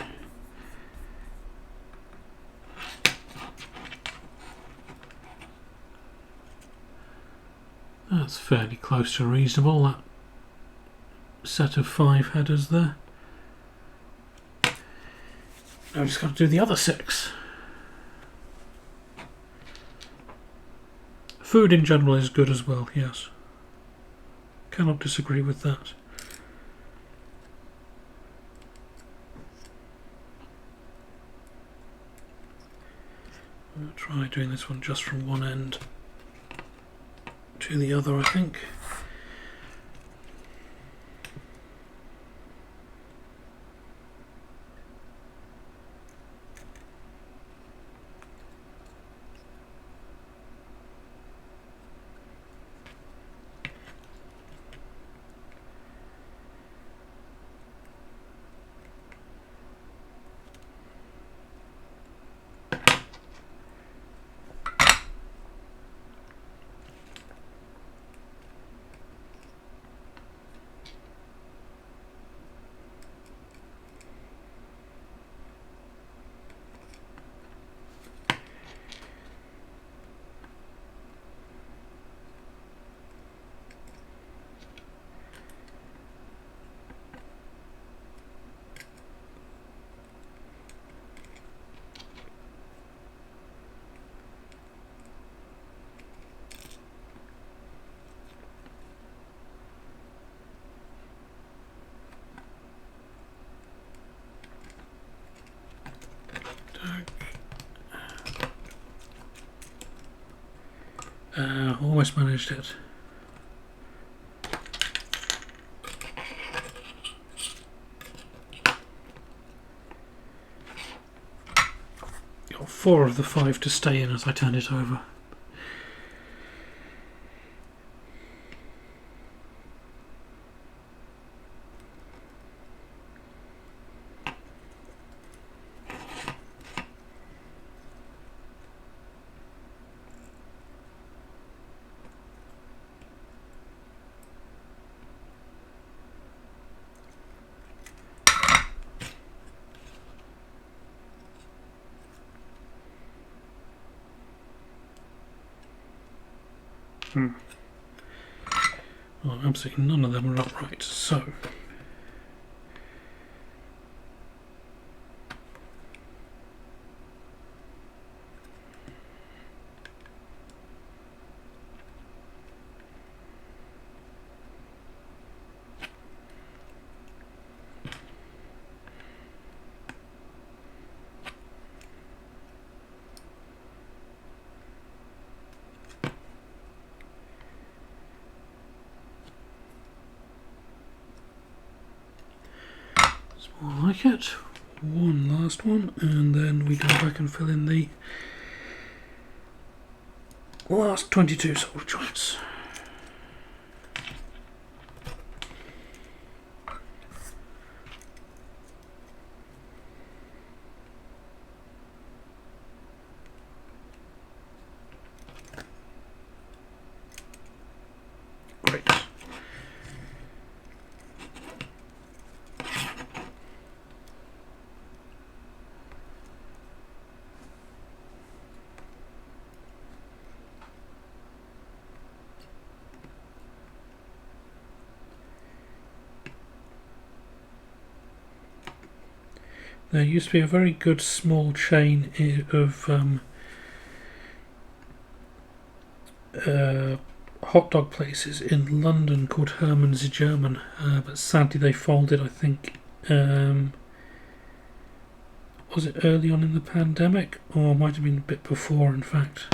Speaker 1: That's fairly close to reasonable, that set of 5 headers there. Now we've just got to do the other 6. Food in general is good as well, yes. Cannot disagree with that. I'll try doing this one just from one end to the other, I think. Almost managed it. Got 4 of the 5 to stay in as I turn it over. Well, absolutely none of them are upright, so it's more like it. One last one, and then we go back and fill in the last 22 solder joints. Great. There used to be a very good small chain of hot dog places in London called Herman's German, but sadly they folded, I think. Was it early on in the pandemic, or might have been a bit before, in fact.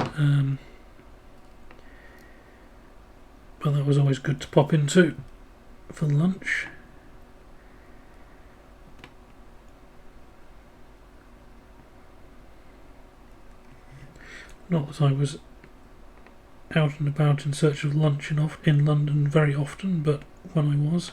Speaker 1: But that was always good to pop into for lunch. Not that I was out and about in search of lunch in London very often, but when I was.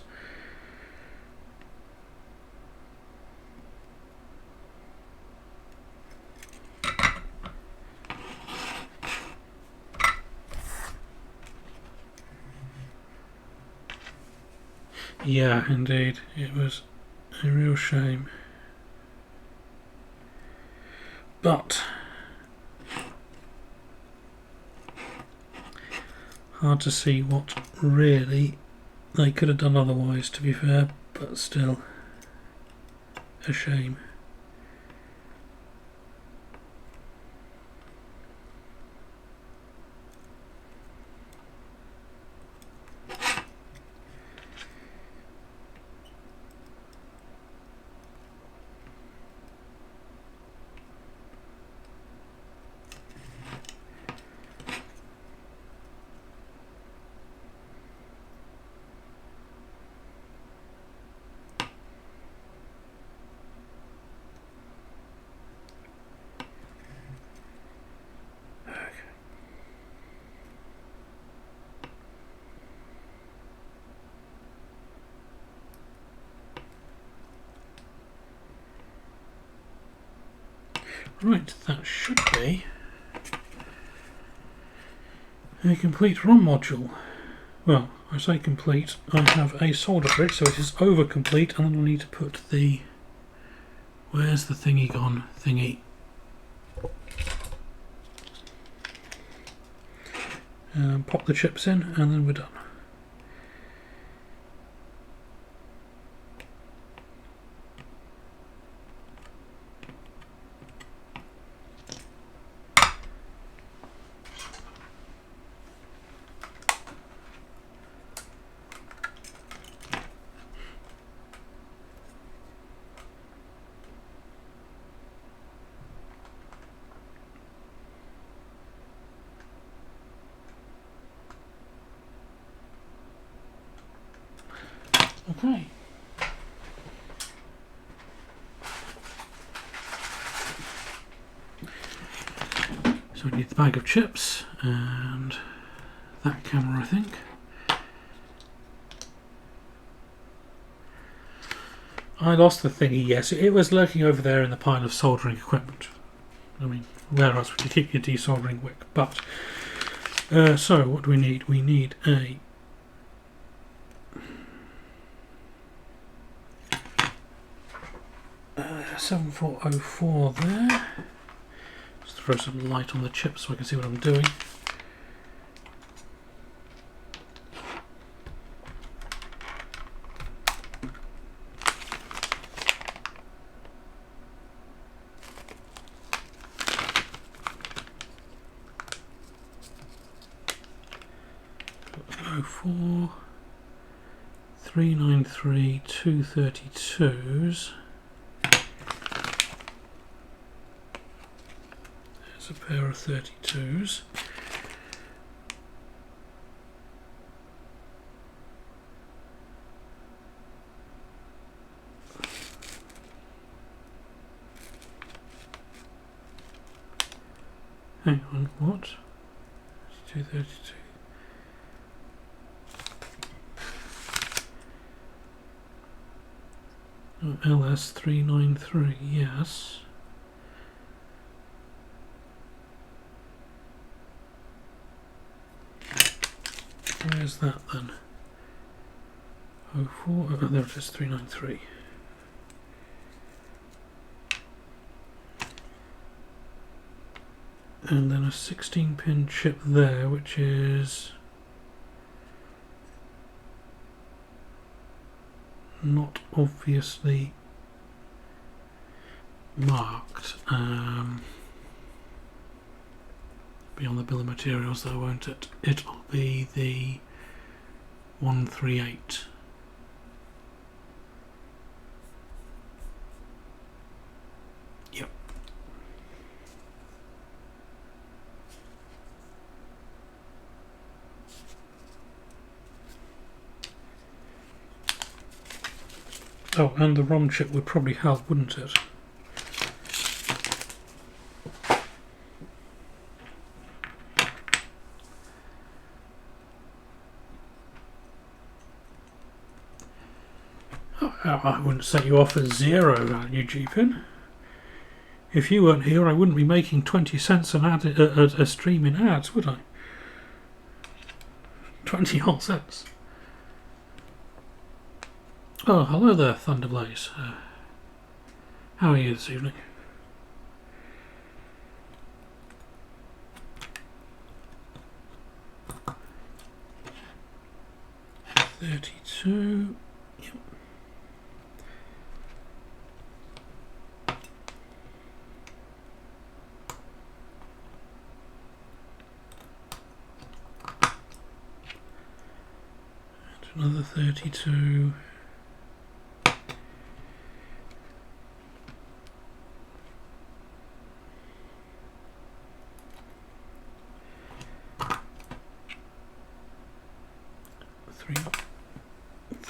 Speaker 1: Yeah, indeed, it was a real shame. But hard to see what really they could have done otherwise, to be fair, but still a shame. Right, that should be a complete ROM module. Well, I say complete, I have a solder bridge, so it is over complete, and then I need to put the... Where's the thingy gone? Thingy. Pop the chips in, and then we're done. Okay. So we need the bag of chips and that camera, I think. I lost the thingy, yes. It was lurking over there in the pile of soldering equipment. I mean, where else would you keep your desoldering wick? But, so what do we need? We need a 7404 there. Just throw some light on the chips so I can see what I'm doing. 04 393 232s. There's a pair of 32s. Hang on, what? 232. Oh, LS393, yes. Where's that then? 04, oh, there it is, 393. And then a 16-pin chip there, which is not obviously marked. Be on the bill of materials though, won't it? It'll be the 138. Yep. Oh, and the ROM chip would probably help, wouldn't it? Oh, I wouldn't set you off at 0 value, G-Pin. If you weren't here, I wouldn't be making 20 cents an ad, a stream in ads, would I? 20 whole cents. Oh, hello there, Thunderblaze. How are you this evening? $32. Yep. And another 32.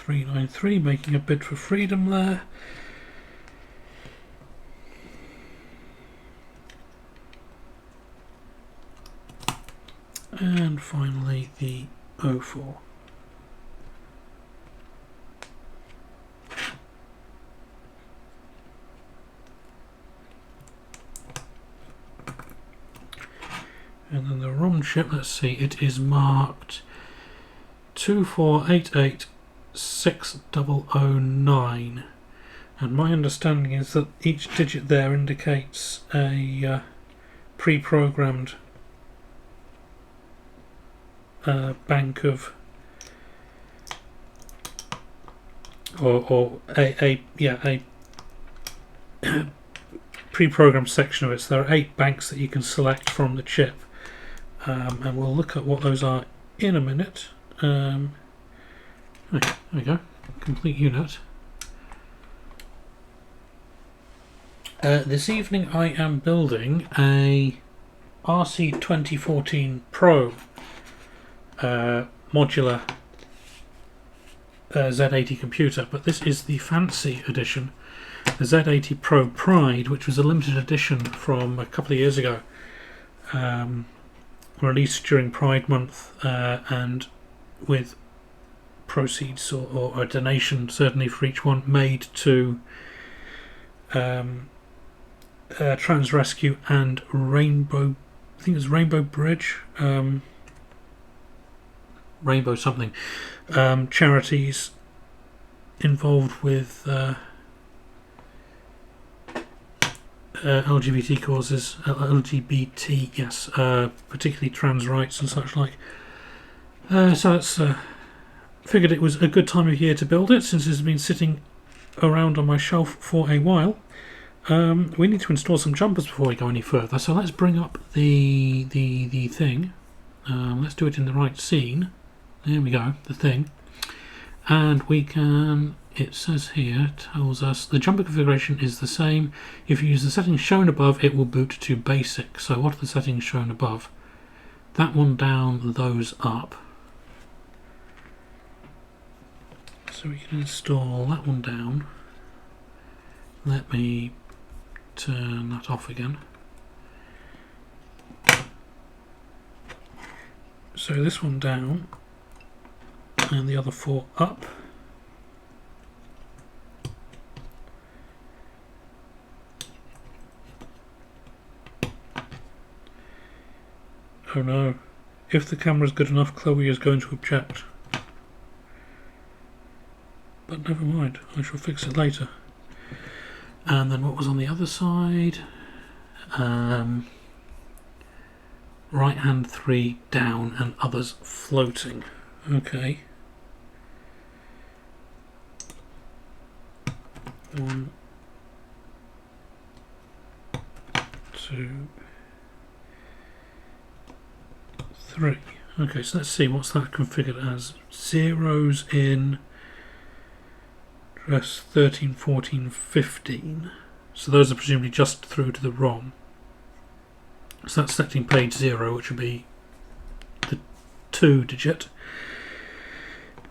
Speaker 1: $393, making a bid for freedom there. And finally the 04. And then the ROM chip, let's see, it is marked 2488609, and my understanding is that each digit there indicates a pre-programmed bank of or a pre-programmed section of it. So there are 8 banks that you can select from the chip, and we'll look at what those are in a minute. There we go, complete unit. This evening I am building a RC2014 Pro modular Z80 computer, but this is the fancy edition, the Z80 Pro Pride, which was a limited edition from a couple of years ago, released during Pride month, and with proceeds or a donation certainly for each one made to Trans Rescue and Rainbow, I think it's Rainbow Bridge, Rainbow something, charities involved with LGBT causes, LGBT, yes, particularly trans rights and such like. So it's figured it was a good time of year to build it, since it's been sitting around on my shelf for a while. We need to install some jumpers before we go any further, so let's bring up the thing. Let's do it in the right scene. There we go, the thing. And we can, it says here, tells us the jumper configuration is the same. If you use the settings shown above, it will boot to basic. So what are the settings shown above? That one down, those up. So we can install that one down. Let me turn that off again. So this one down and the other 4 up. Oh no, if the camera's good enough, Chloe is going to object. But never mind, I shall fix it later. And then what was on the other side? Right hand 3 down and others floating. Okay. 1, 2, 3. Okay, so let's see what's that configured as. Zeros in address 13, 14, 15. So those are presumably just through to the ROM. So that's selecting page 0, which would be the 2 digit,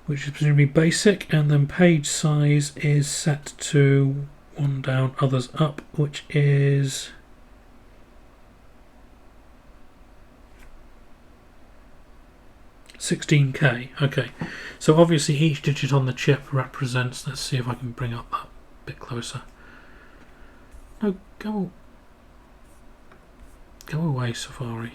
Speaker 1: which is presumably basic, and then page size is set to 1 down, others up, which is 16K. Okay, so obviously each digit on the chip represents, let's see if I can bring up that a bit closer. No, go away, Safari.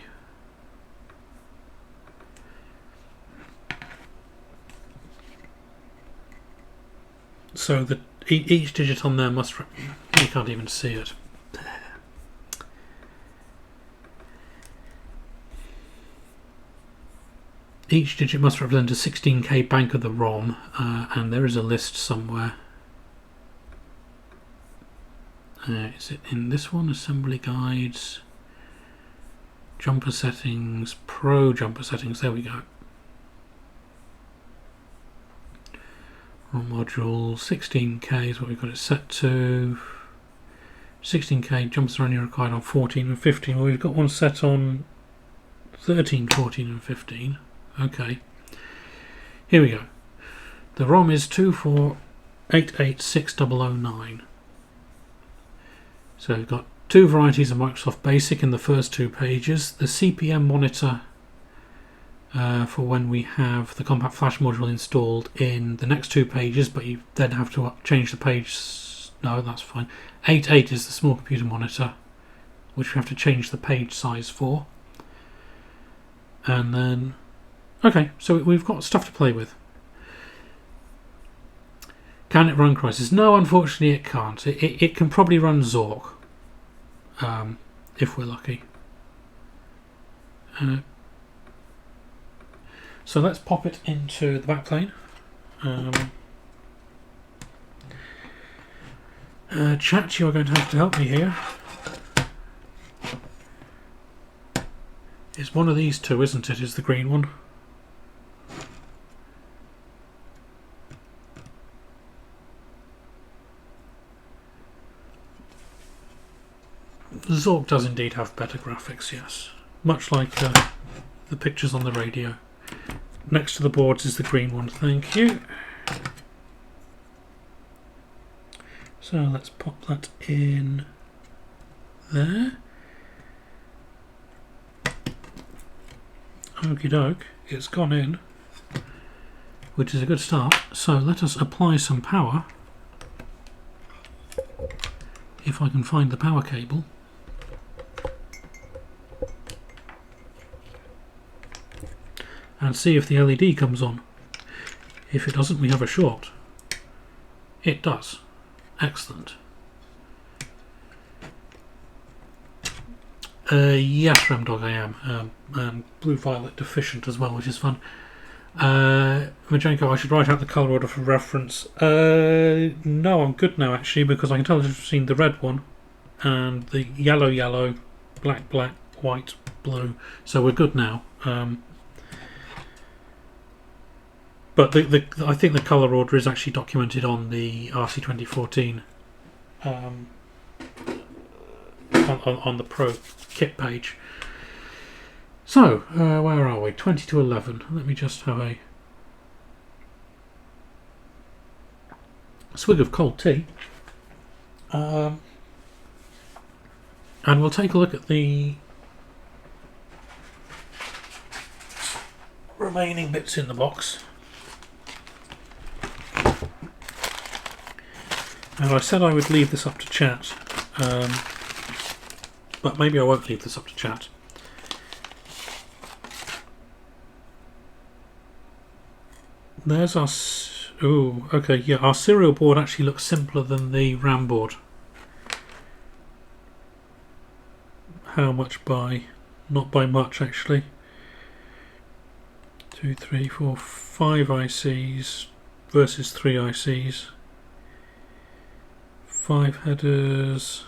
Speaker 1: So that each digit on there must, you can't even see it. Each digit must represent a 16K bank of the ROM, and there is a list somewhere. Is it in this one? Assembly guides, jumper settings, pro jumper settings, there we go. ROM module, 16K is what we've got it set to. 16K jumps are only required on 14 and 15. Well, we've got one set on 13, 14 and 15. Okay, here we go. The ROM is 248860009. So we've got 2 varieties of Microsoft Basic in the first 2 pages. The CPM monitor for when we have the Compact Flash module installed in the next 2 pages, but you then have to change the page. No, that's fine. 8.8 is the small computer monitor, which we have to change the page size for. And then okay, so we've got stuff to play with. Can it run Crysis? No, unfortunately it can't. It can probably run Zork, if we're lucky. So let's pop it into the backplane. Chat, you are going to have to help me here. It's one of these 2, isn't it? Is the green one? Zork does indeed have better graphics, yes. Much like the pictures on the radio. Next to the boards is the green one, thank you. So let's pop that in there. Okie doke, it's gone in, which is a good start. So let us apply some power. If I can find the power cable. And see if the LED comes on. If it doesn't, we have a short. It does. Excellent. Yes, Remdog, I am. And Blue Violet deficient as well, which is fun. Majenko, I should write out the colour order for reference. No, I'm good now actually, because I can tell you've seen the red one and the yellow, black, white, blue. So we're good now. But I think the colour order is actually documented on the RC2014 on the Pro kit page. So, where are we? 20 to 11. Let me just have a swig of cold tea. And we'll take a look at the remaining bits in the box. And I said I would leave this up to chat, but maybe I won't leave this up to chat. There's our... Oh, okay, yeah, our serial board actually looks simpler than the RAM board. How much by? Not by much, actually. 2, 3, 4, 5 ICs versus 3 ICs. 5 headers.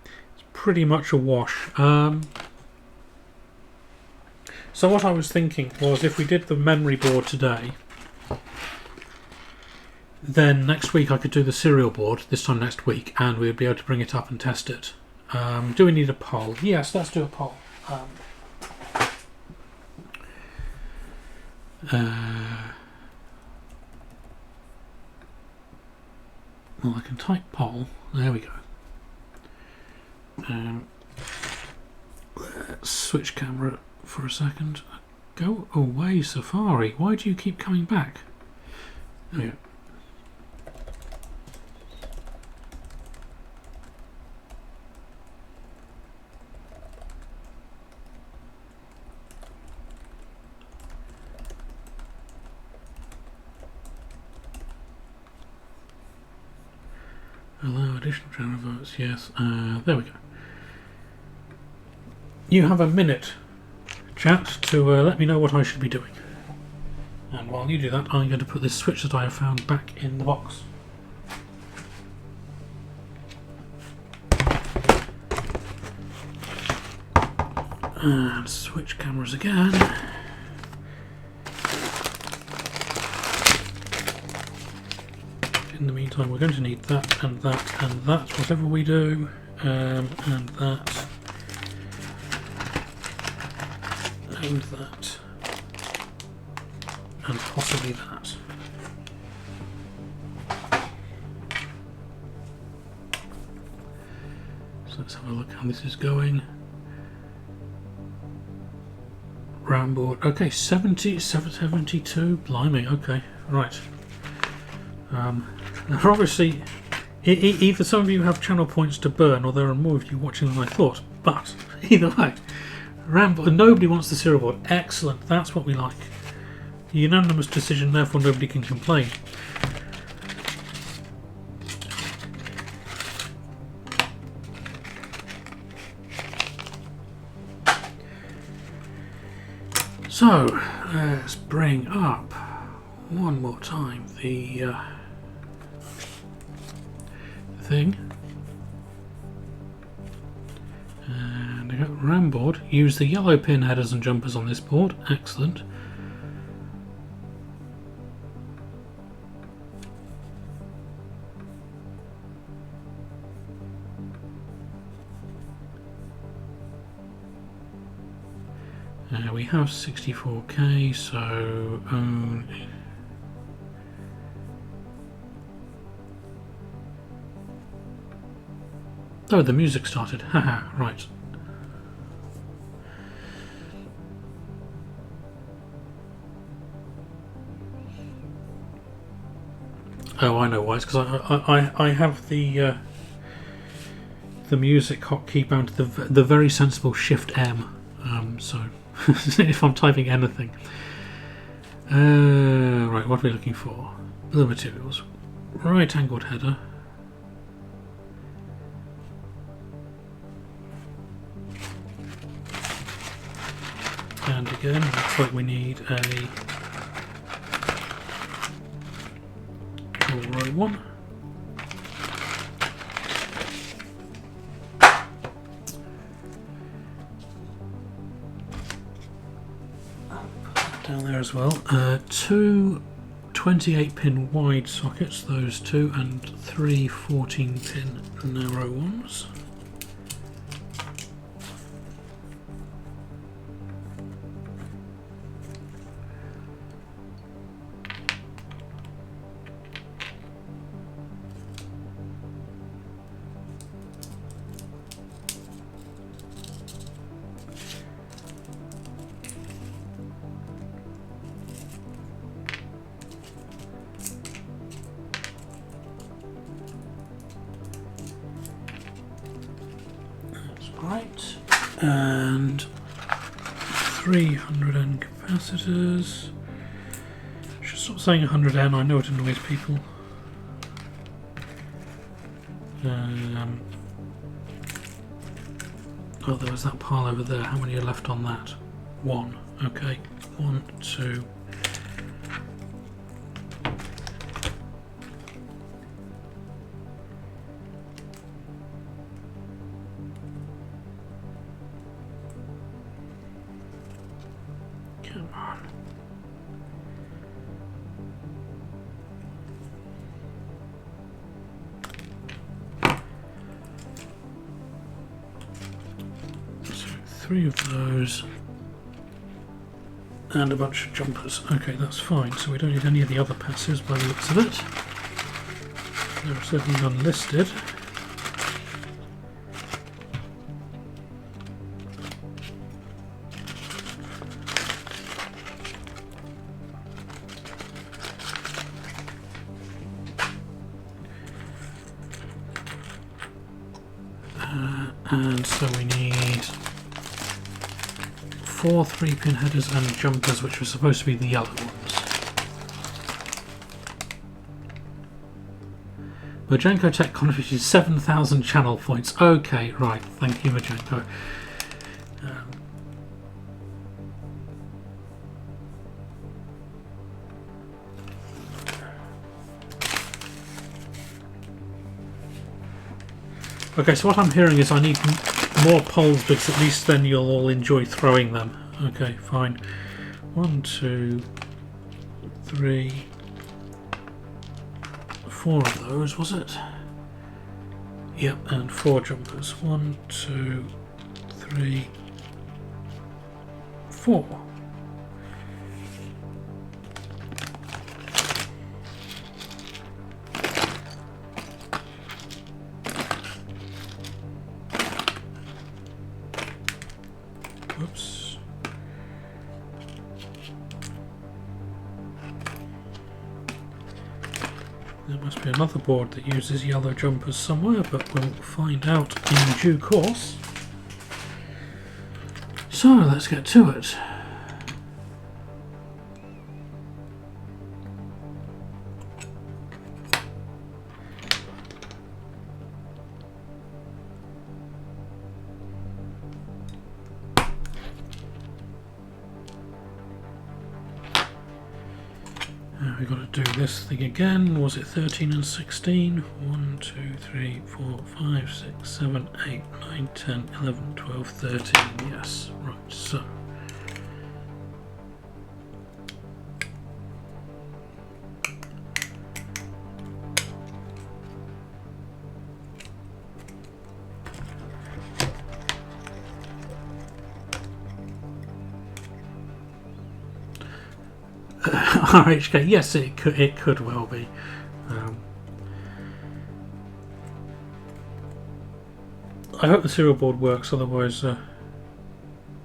Speaker 1: It's pretty much a wash. So what I was thinking was, if we did the memory board today, then next week I could do the serial board, this time next week, and we'd be able to bring it up and test it. Do we need a poll? Yes, let's do a poll. Well, I can type poll. There we go. Let's switch camera for a second. Go away, Safari. Why do you keep coming back? There we go. Allow additional channel votes, yes. There we go. You have a minute, chat, to let me know what I should be doing. And while you do that, I'm going to put this switch that I have found back in the box. And switch cameras again. In the meantime, we're going to need that and that and that, whatever we do, and that, and that, and possibly that. So let's have a look how this is going. RAM board, okay, 72, blimey, okay, right. Obviously, either some of you have channel points to burn, or there are more of you watching than I thought. But either way, nobody wants the serial board. Excellent, that's what we like. Unanimous decision, therefore nobody can complain. So let's bring up one more time the thing, and I got RAM board. Use the yellow pin headers and jumpers on this board. Excellent. We have 64K, so oh, the music started. Haha, right. Oh, I know why. It's because I have the music hotkey bound to the very sensible Shift M. So if I'm typing anything. Right, what are we looking for? The materials. Right angled header. And again, looks like we need a row one. down there as well. Two 28-pin wide sockets, those two, and three 14-pin narrow ones. Right, and 300N capacitors. Should stop saying 100N, I know it annoys people. Oh, there was that pile over there. How many are left on that? One. Okay, 1, 2. Come on. So 3 of those and a bunch of jumpers. Okay, that's fine. So we don't need any of the other passes by the looks of it. They're certainly unlisted. And so we need 4 3-pin headers and jumpers, which were supposed to be the yellow ones. Majenko Tech contributed 7,000 channel points. Okay, right. Thank you, Majenko. Okay, so what I'm hearing is I need more poles because at least then you'll all enjoy throwing them. Okay, fine. 1, 2, 3, 4 of those, was it? Yep, and 4 jumpers. 1, 2, 3, 4. Oops. There must be another board that uses yellow jumpers somewhere, but we'll find out in due course. So let's get to it. We've got to do this thing again. Was it 13 and 16? 1, 2, 3, 4, 5, 6, 7, 8, 9, 10, 11, 12, 13. Yes, right, so. RHK, yes, it could well be. I hope the serial board works, otherwise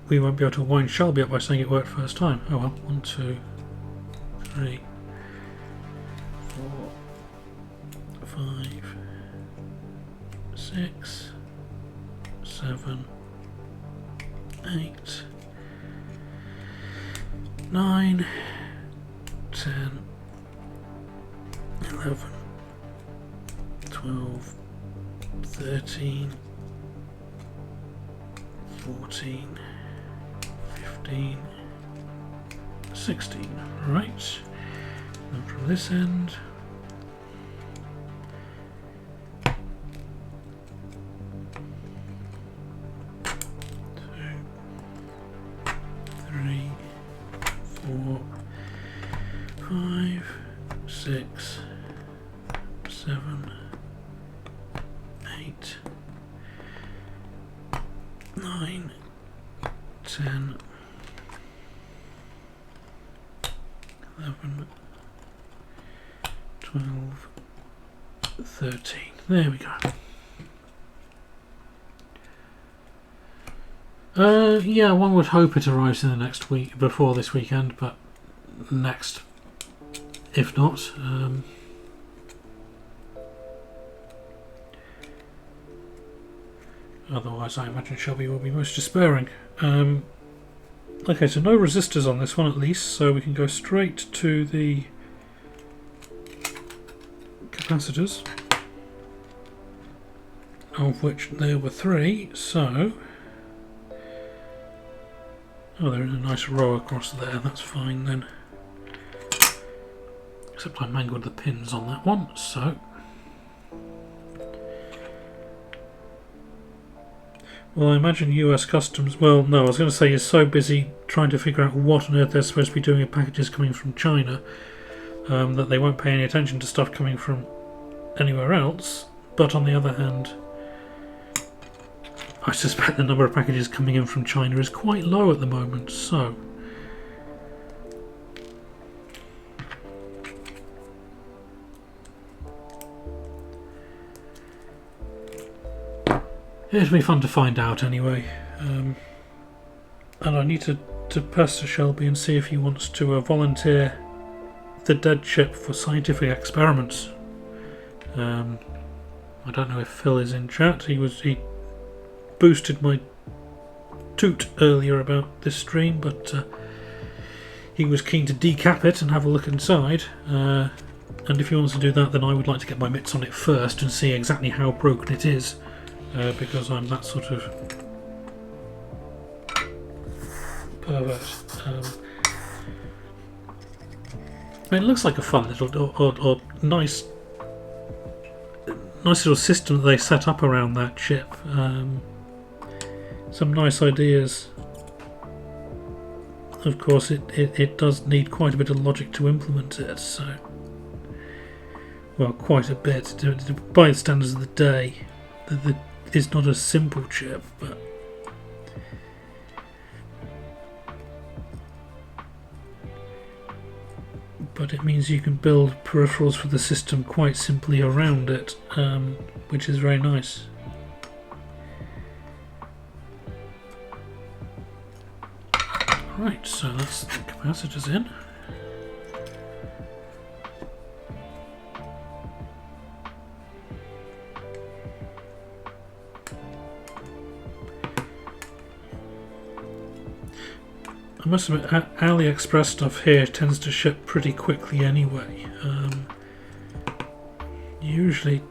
Speaker 1: we won't be able to wind Shelby up by saying it worked first time. Oh well. 1, 2, 3, 4, 5, 6, 7, 8, 9, 10, 11, 12, 13, 14, 15, 16. Right. And from this end, two, 3, 4, 6, 7, 8, 9, 10, 11, 12, 13. There we go. Yeah, one would hope it arrives in the next week, before this weekend, but next, if not. Otherwise, I imagine Shelby will be most despairing. Okay, so no resistors on this one at least, so we can go straight to the capacitors, of which there were 3, so... Oh, they're in a nice row across there, that's fine then. Except I mangled the pins on that one, so... Well, I imagine US Customs... Well, no, I was going to say is so busy trying to figure out what on earth they're supposed to be doing with packages coming from China that they won't pay any attention to stuff coming from anywhere else. But on the other hand, I suspect the number of packages coming in from China is quite low at the moment, so... It'll be fun to find out anyway. And I need to pester Shelby and see if he wants to volunteer the dead chip for scientific experiments. I don't know if Phil is in chat. He boosted my toot earlier about this stream, but he was keen to decap it and have a look inside. And if he wants to do that, then I would like to get my mitts on it first and see exactly how broken it is. Because I'm that sort of pervert. It looks like a fun little or nice little system that they set up around that chip. Some nice ideas. Of course, it does need quite a bit of logic to implement it. So, well, quite a bit by the standards of the day. It's not a simple chip, but it means you can build peripherals for the system quite simply around it, which is very nice. Right, so that's the capacitors in. I must admit, AliExpress stuff here tends to ship pretty quickly anyway. Usually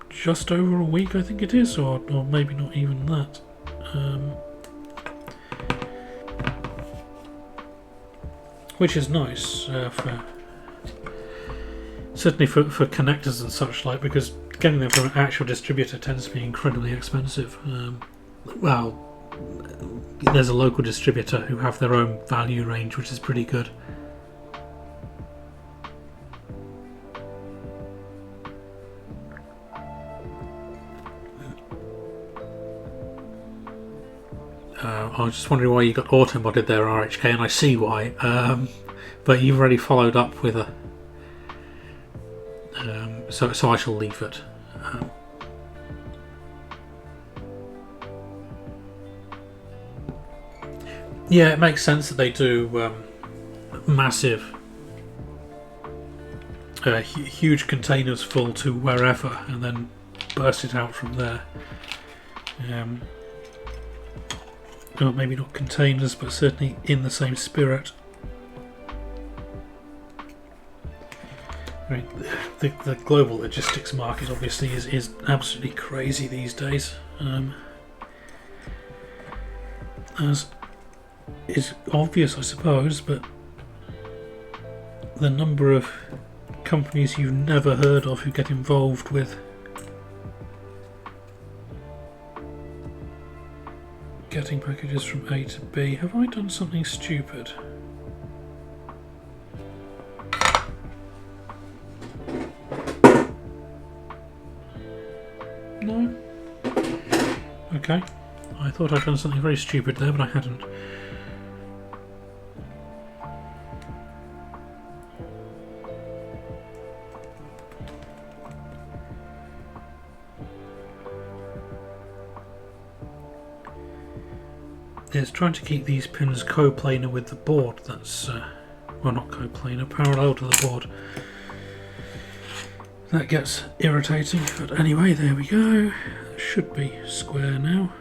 Speaker 1: just over a week, I think it is, or maybe not even that. Which is nice, certainly for connectors and such like, because getting them from an actual distributor tends to be incredibly expensive. Well, there's a local distributor who have their own value range, which is pretty good. I was just wondering why you got auto-modded there, RHK, and I see why. But you've already followed up with a... so I shall leave it. Yeah, it makes sense that they do massive, huge containers full to wherever, and then burst it out from there. Well, maybe not containers, but certainly in the same spirit. I mean, the global logistics market obviously is absolutely crazy these days. As is obvious, I suppose, but the number of companies you've never heard of who get involved with getting packages from A to B. Have I done something stupid? thought I'd done something very stupid there, but I hadn't. It's trying to keep these pins coplanar with the board. That's, well, not coplanar, parallel to the board. That gets irritating, but anyway, there we go. It should be square now.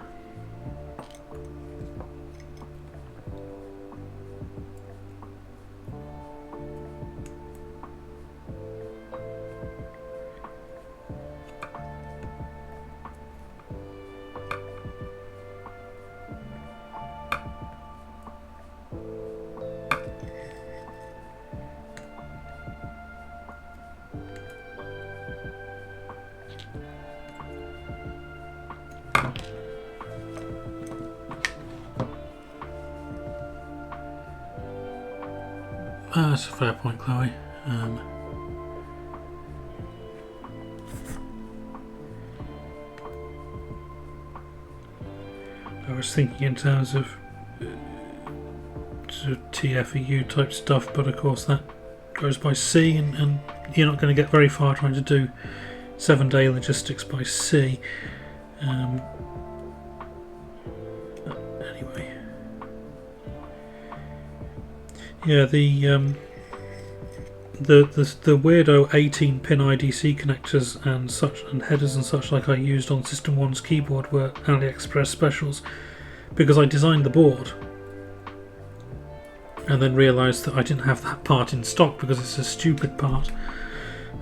Speaker 1: That's a fair point, Chloe. I was thinking in terms of sort of TFEU type stuff, but of course that goes by sea, and you're not going to get very far trying to do 7-day logistics by sea. Anyway, yeah, the weirdo 18-pin IDC connectors and such, and headers and such like I used on System 1's keyboard were AliExpress specials, because I designed the board and then realised that I didn't have that part in stock because it's a stupid part,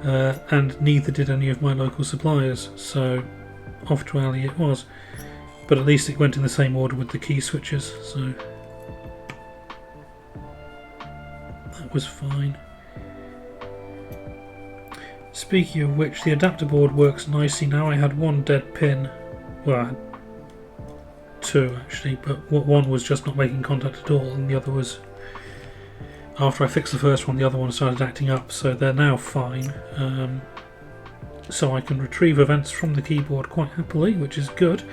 Speaker 1: and neither did any of my local suppliers, so off to Ali it was. But at least it went in the same order with the key switches, so that was fine. Speaking of which, the adapter board works nicely now. I had one dead pin, well, I had two actually, but one was just not making contact at all, and the other was, after I fixed the first one, the other one started acting up, so they're now fine. So I can retrieve events from the keyboard quite happily, which is good.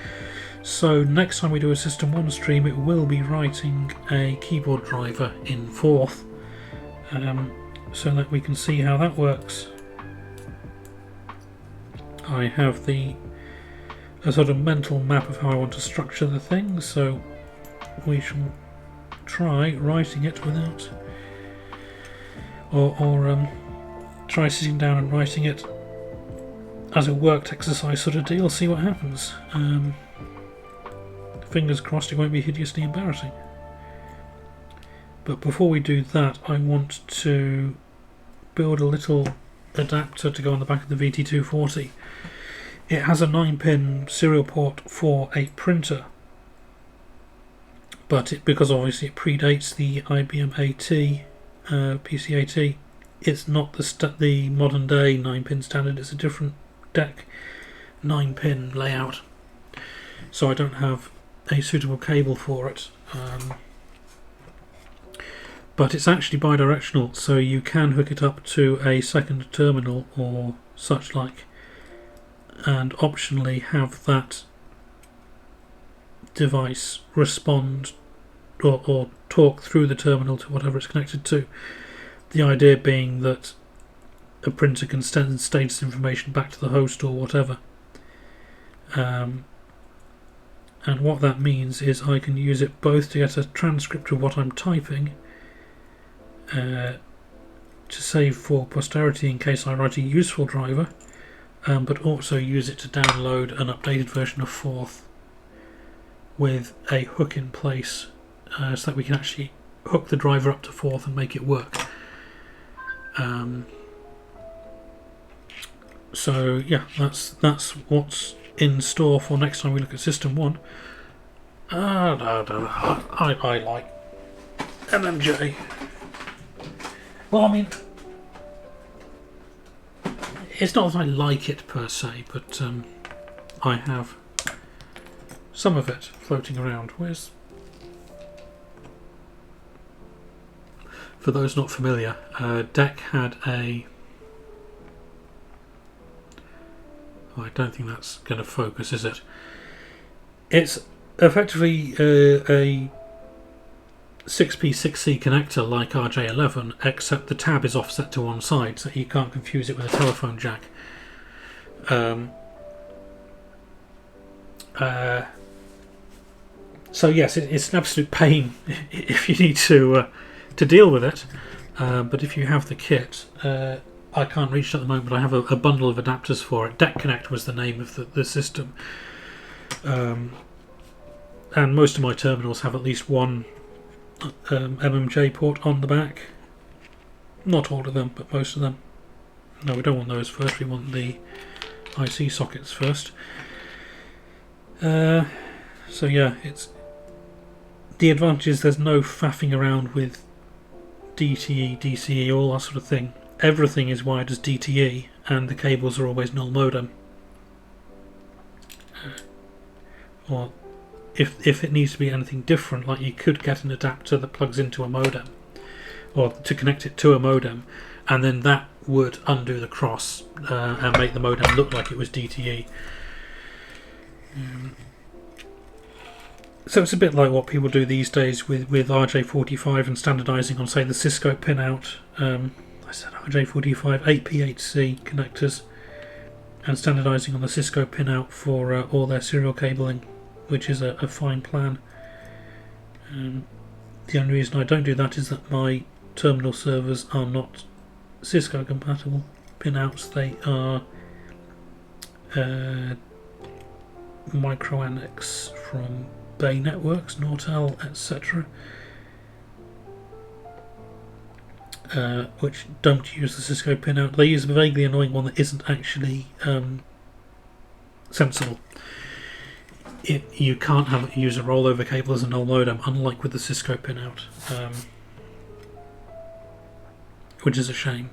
Speaker 1: So next time we do a System 1 stream, it will be writing a keyboard driver in 4th, so that we can see how that works. I have a sort of mental map of how I want to structure the thing, so we shall try writing it without, or try sitting down and writing it as a worked exercise sort of deal, see what happens. Fingers crossed it won't be hideously embarrassing. But before we do that, I want to build a little adapter to go on the back of the VT240. It has a 9-pin serial port for a printer, but because obviously it predates the IBM AT, PC-AT, it's not the modern day 9-pin standard, it's a different deck 9-pin layout, so I don't have a suitable cable for it. But it's actually bidirectional, so you can hook it up to a second terminal or such like, and optionally have that device respond or talk through the terminal to whatever it's connected to. The idea being that a printer can send status information back to the host or whatever. And what that means is I can use it both to get a transcript of what I'm typing, to save for posterity in case I write a useful driver, but also use it to download an updated version of 4th with a hook in place, so that we can actually hook the driver up to 4th and make it work. So yeah, that's what's in store for next time we look at System 1. I like MMJ. Well, I mean, it's not that I like it per se, but I have some of it floating around. For those not familiar, DEC had a... Oh, I don't think that's going to focus, is it? It's effectively a 6P6C connector like RJ11, except the tab is offset to one side, so you can't confuse it with a telephone jack. So yes, it's an absolute pain if you need to deal with it. But if you have the kit, I can't reach it at the moment, but I have a bundle of adapters for it. Deck Connect was the name of the system. And most of my terminals have at least one MMJ port on the back. Not all of them, but most of them. No, we don't want those first, we want the IC sockets first. So yeah, it's the advantage is there's no faffing around with DTE, DCE, all that sort of thing. Everything is wired as DTE, and the cables are always null modem. Or if it needs to be anything different, like you could get an adapter that plugs into a modem, or to connect it to a modem, and then that would undo the cross and make the modem look like it was DTE. So it's a bit like what people do these days with RJ45 and standardising on, say, the Cisco pinout. I said RJ45 8P8C connectors, and standardising on the Cisco pinout for all their serial cabling, which is a fine plan. The only reason I don't do that is that my terminal servers are not Cisco compatible pinouts. They are micro-annex from Bay Networks, Nortel, etc., which don't use the Cisco pinout. They use a vaguely annoying one that isn't actually sensible. You can't use a rollover cable as a null modem, unlike with the Cisco pinout, which is a shame.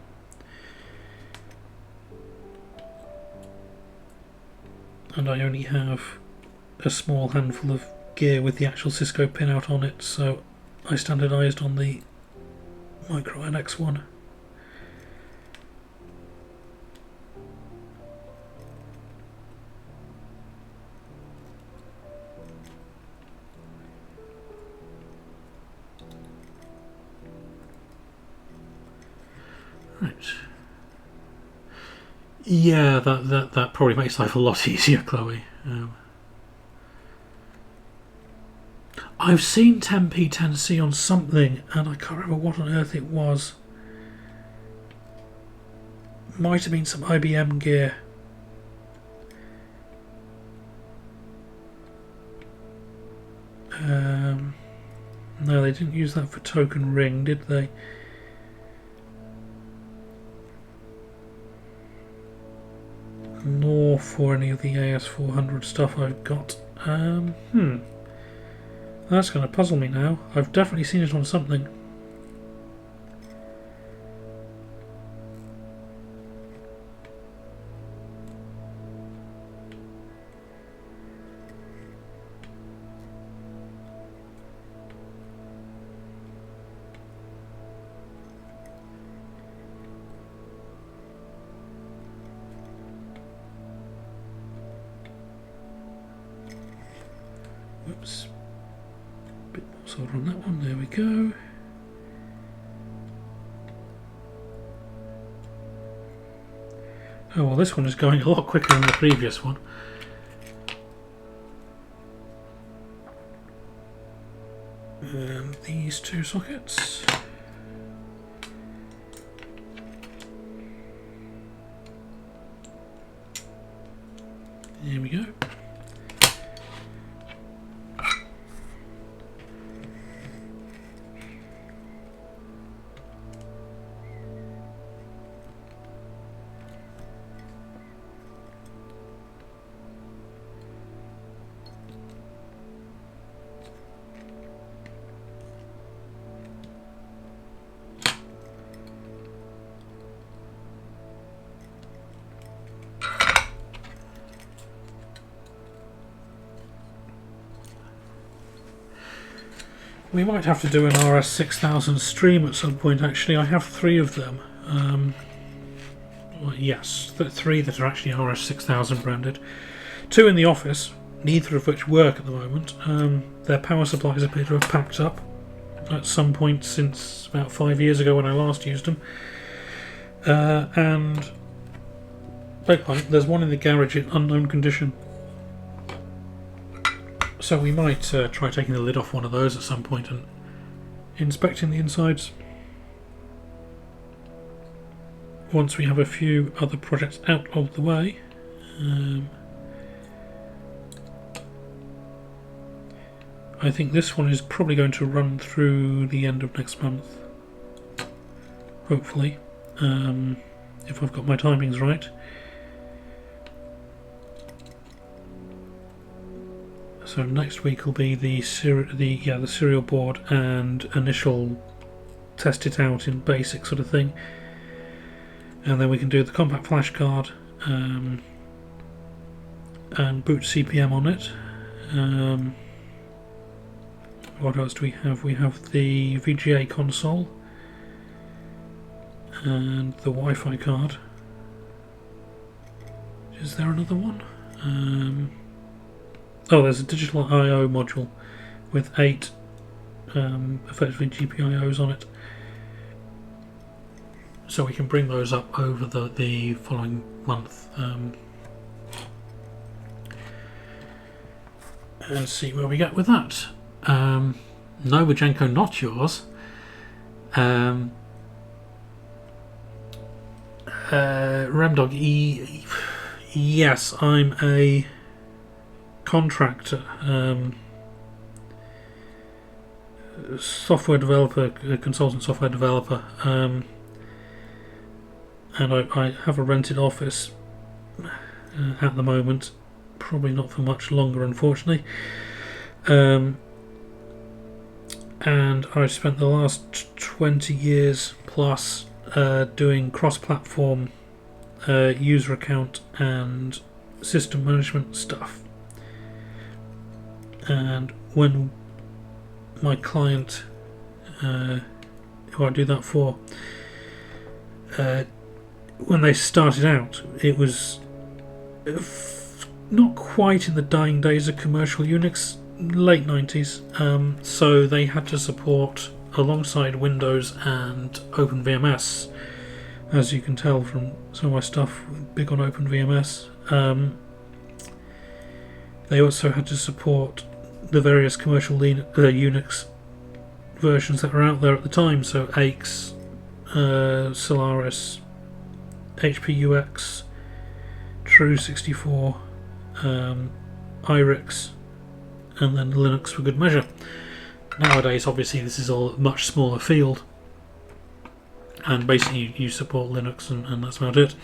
Speaker 1: And I only have a small handful of gear with the actual Cisco pinout on it, so I standardised on the Micro NX one. Right. Yeah, that probably makes life a lot easier, Chloe. I've seen 10P10C on something, and I can't remember what on earth it was. Might have been some IBM gear. No, they didn't use that for Token Ring, did they? Nor for any of the AS400 stuff I've got. That's going to puzzle me now. I've definitely seen it on something. Whoops. Bit more solder on that one, there we go. Oh well, this one is going a lot quicker than the previous one. These two sockets. There we go. We might have to do an RS6000 stream at some point, actually. I have 3 of them. Well, yes, 3 that are actually RS6000 branded. 2 in the office, neither of which work at the moment. Their power supplies appear to have packed up at some point since about 5 years ago when I last used them. And there's one in the garage in unknown condition. So we might try taking the lid off one of those at some point and inspecting the insides. Once we have a few other projects out of the way. I think this one is probably going to run through the end of next month, hopefully, if I've got my timings right. So next week will be the serial board and initial test it out in basic sort of thing, and then we can do the compact flash card and boot CPM on it. What else do we have? We have the VGA console and the Wi-Fi card. Is there another one? Oh, there's a digital I/O module with 8 effectively GPIOs on it. So we can bring those up over the following month and see where we get with that. No, Wajenko, not yours. Remdog, yes, I'm a contractor, software developer, consultant software developer, and I have a rented office at the moment, probably not for much longer, unfortunately. And I've spent the last 20 years plus doing cross-platform user account and system management stuff. And when my client, who I do that for, when they started out, it was not quite in the dying days of commercial Unix, late 90s, so they had to support, alongside Windows and OpenVMS, as you can tell from some of my stuff, big on OpenVMS. They also had to support the various commercial Unix versions that were out there at the time, so AIX, Solaris, HPUX, True64, IRIX, and then Linux for good measure. Nowadays, obviously, this is all a much smaller field, and basically you support Linux and that's about it.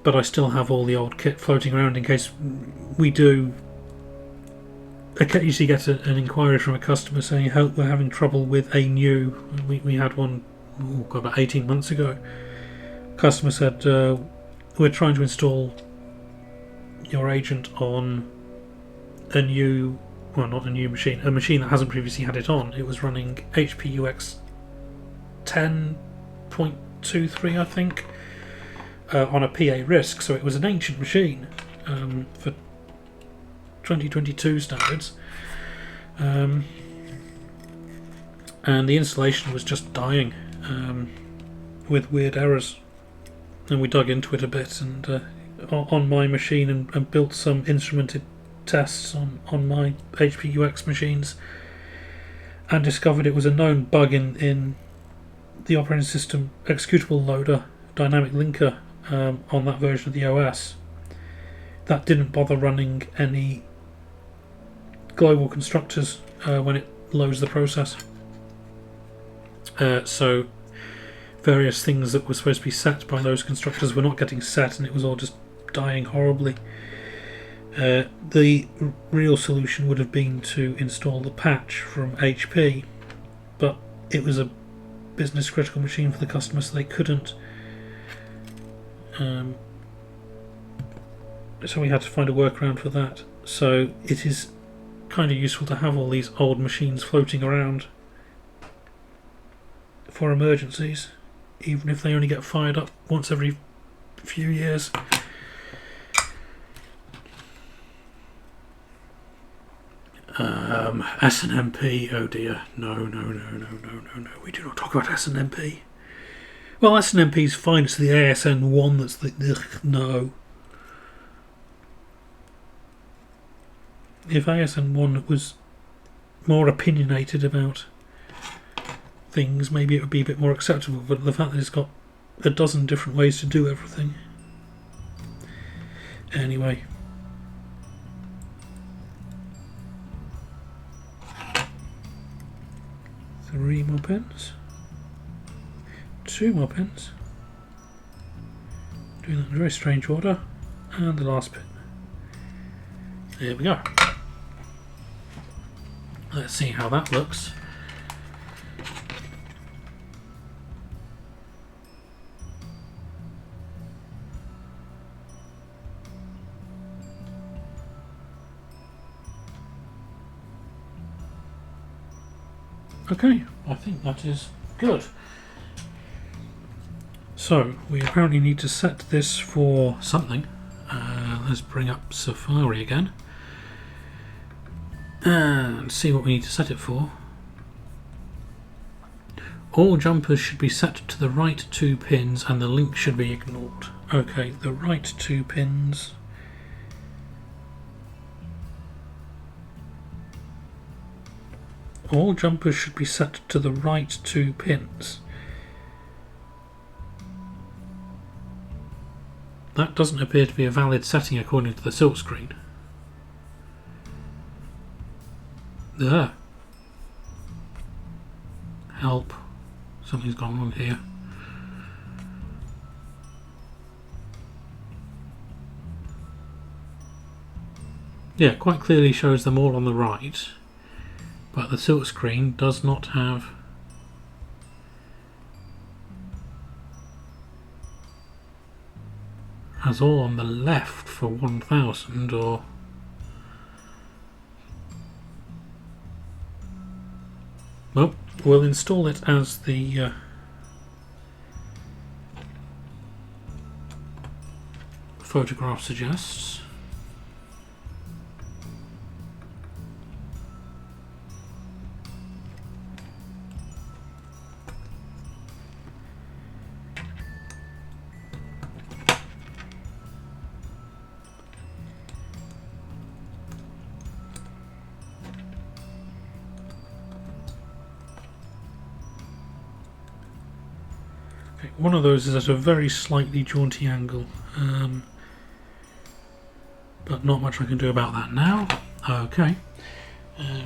Speaker 1: But I still have all the old kit floating around in case we do occasionally get an inquiry from a customer saying, "Help, we're having trouble with a new..." We had one about 18 months ago. Customer said, "We're trying to install your agent on a new..." Well, not a new machine, a machine that hasn't previously had it on. It was running HPUX 10.23, I think, on a PA RISC, so it was an ancient machine for 2022 standards. And the installation was just dying with weird errors. And we dug into it a bit and on my machine and built some instrumented tests on my HPUX machines, and discovered it was a known bug in the operating system executable loader dynamic linker on that version of the OS that didn't bother running any global constructors when it loads the process. So various things that were supposed to be set by those constructors were not getting set, and it was all just dying horribly. The real solution would have been to install the patch from HP, but it was a business critical machine for the customer, so they couldn't. So we had to find a workaround for that. So it is kind of useful to have all these old machines floating around for emergencies, even if they only get fired up once every few years. SNMP, oh dear, no, we do not talk about SNMP. Well, SNMP's fine, it's the ASN one that's the, no. If ASN one was more opinionated about things, maybe it would be a bit more acceptable, but the fact that it's got a dozen different ways to do everything. Anyway. Three more pins. Two more pins. Doing that in a very strange order. And the last pin. There we go. Let's see how that looks. Okay, I think that is good. So, we apparently need to set this for something. Let's bring up Safari again. And see what we need to set it for. All jumpers should be set to the right 2 pins and the link should be ignored. Okay, the right 2 pins. All jumpers should be set to the right 2 pins. That doesn't appear to be a valid setting according to the silkscreen. There. Help. Something's gone on here. Yeah, quite clearly shows them all on the right. But the silkscreen does not have has all on the left for 1000 or well, we'll install it as the photograph suggests. One of those is at a very slightly jaunty angle, but not much I can do about that now. Okay,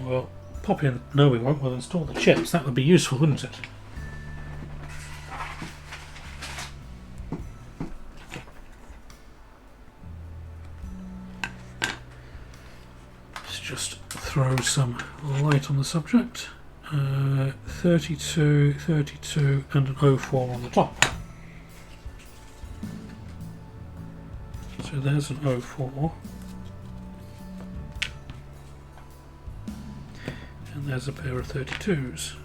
Speaker 1: we'll pop in. No, we won't. We'll install the chips. That would be useful, wouldn't it? Let's just throw some light on the subject. 32, 32 and an 04 on the top. So there's an 04. And there's a pair of 32s.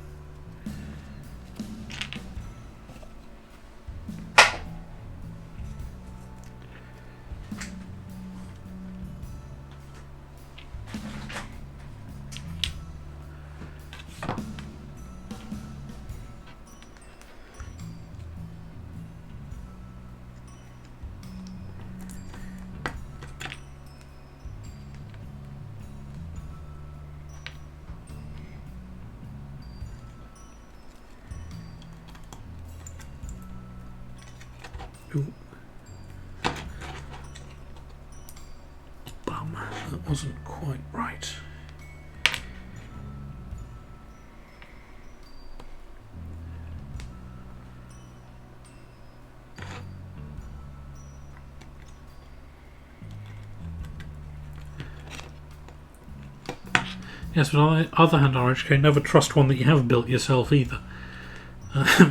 Speaker 1: Ooh. Bum, that wasn't quite right. Yes, but on the other hand, RHK, never trust one that you have built yourself either.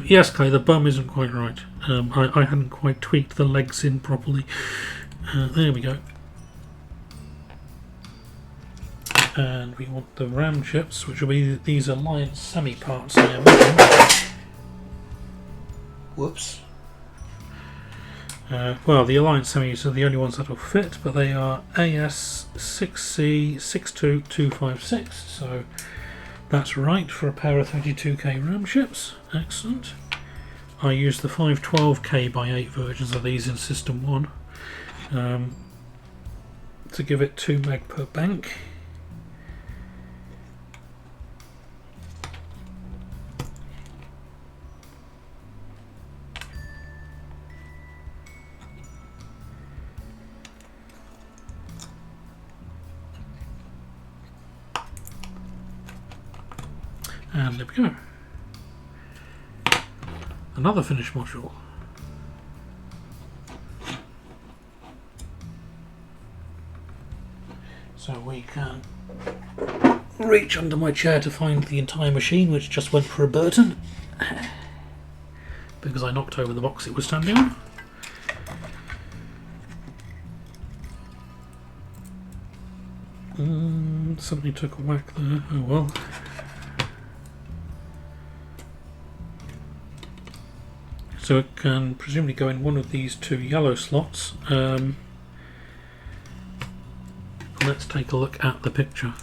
Speaker 1: Yes, Clay, the bum isn't quite right. I hadn't quite tweaked the legs in properly. There we go. And we want the RAM chips, which will be these Alliance semi parts, I imagine. Whoops. Well, the Alliance semis are the only ones that will fit, but they are AS6C62256, so that's right for a pair of 32K RAM chips. Excellent. I used the 512K by 8 versions of these in System 1 to give it 2 meg per bank. And there we go. Another finished module. So we can reach under my chair to find the entire machine, which just went for a Burton because I knocked over the box it was standing on. Somebody took a whack there. Oh well. So it can presumably go in one of these 2 yellow slots. Let's take a look at the picture.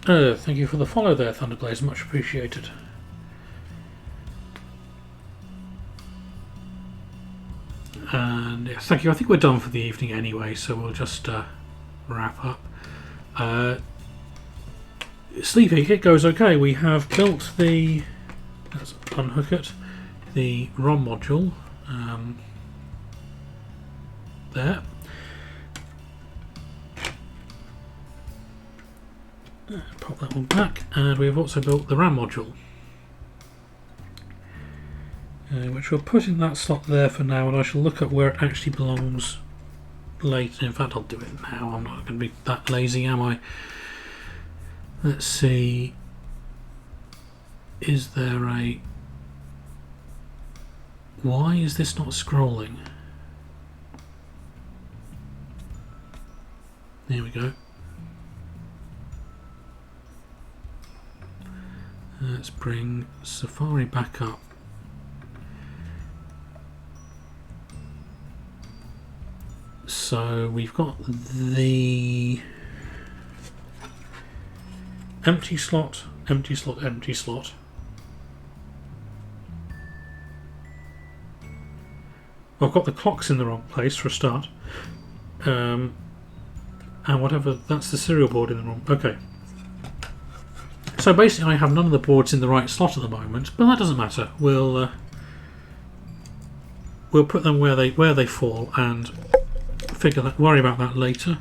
Speaker 1: Thank you for the follow there, Thunderblaze, much appreciated. And yes, thank you. I think we're done for the evening anyway, so we'll just wrap up. Sleepy, it goes okay. We have built the, let's unhook it, the ROM module there. Pop that one back, and we've also built the RAM module, which we'll put in that slot there for now, and I shall look at where it actually belongs later. In fact, I'll do it now. I'm not going to be that lazy, am I? Let's see, is there a... Why is this not scrolling? There we go. Let's bring Safari back up. So we've got the empty slot, empty slot, empty slot. Well, I've got the clocks in the wrong place for a start. And whatever, that's the serial board in the wrong... Okay. So basically I have none of the boards in the right slot at the moment, but that doesn't matter. We'll put them where they fall and worry about that later.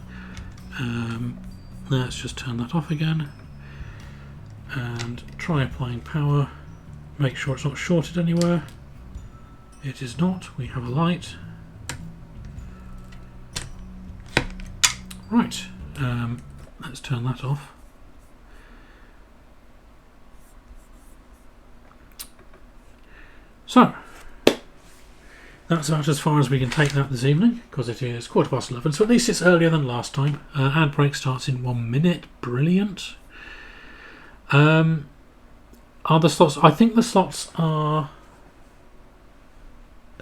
Speaker 1: Let's just turn that off again. And try applying power, make sure it's not shorted anywhere. It is not, we have a light. Right, let's turn that off. So, that's about as far as we can take that this evening, because it is 11:15, so at least it's earlier than last time. Ad break starts in 1 minute, brilliant. Are the slots... I think the slots are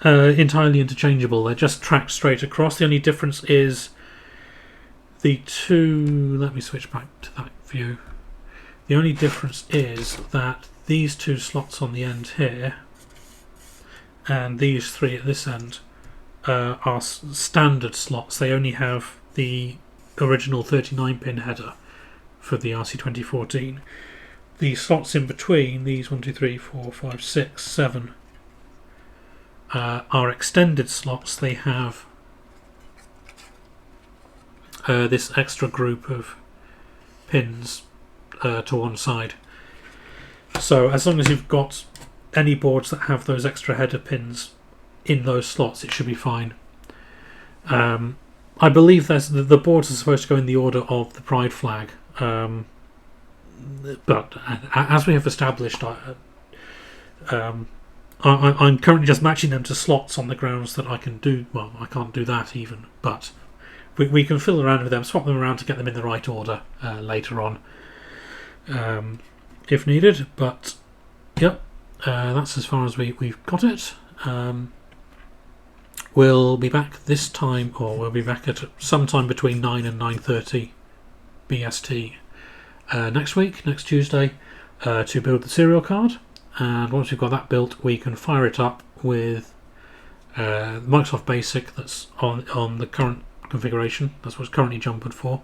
Speaker 1: entirely interchangeable. They're just tracked straight across. The only difference is the two... Let me switch back to that view. The only difference is that these 2 slots on the end here and these 3 at this end are standard slots. They only have the original 39-pin header for the RC2014. The slots in between, these 1, 2, 3, 4, 5, 6, 7, are extended slots. They have this extra group of pins to one side. So as long as you've got any boards that have those extra header pins in those slots, it should be fine. I believe the boards are supposed to go in the order of the pride flag. But as we have established, I'm currently just matching them to slots on the grounds that I can do... Well, I can't do that even, but we can fiddle around with them, swap them around to get them in the right order later on, if needed. But, yep, that's as far as we've got it. We'll be back this time, or we'll be back at sometime between 9 and 9:30 BST next week, next Tuesday, to build the serial card. And once we've got that built, we can fire it up with Microsoft Basic that's on the current configuration. That's what's currently jumpered for.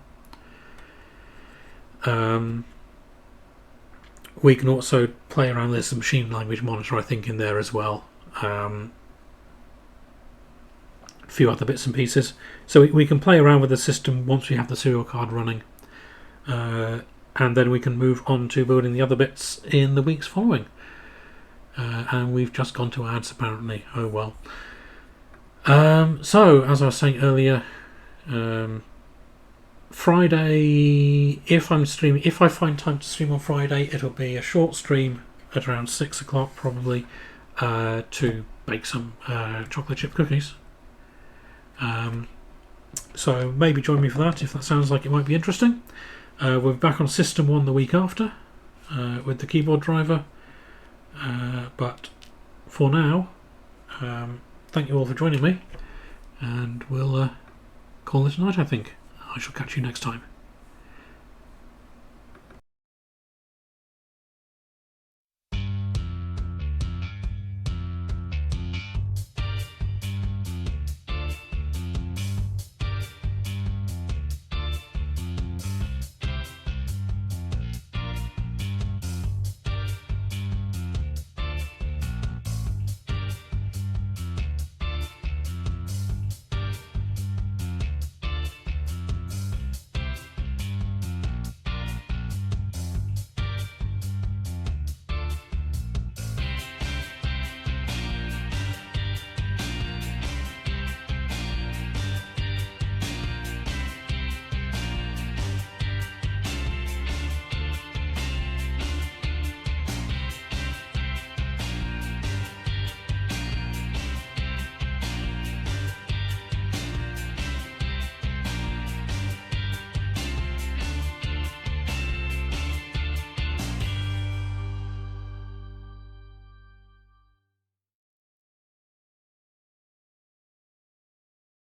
Speaker 1: We can also play around. There's some machine language monitor, I think, in there as well. A few other bits and pieces. So we can play around with the system once we have the serial card running. And then we can move on to building the other bits in the weeks following. And we've just gone to ads, apparently. Oh well. So, as I was saying earlier, Friday, if I find time to stream on Friday, it'll be a short stream at around 6 o'clock probably, to bake some chocolate chip cookies. So maybe join me for that if that sounds like it might be interesting. We're back on System 1 the week after with the keyboard driver. But for now, thank you all for joining me, and we'll call it a night, I think. I shall catch you next time.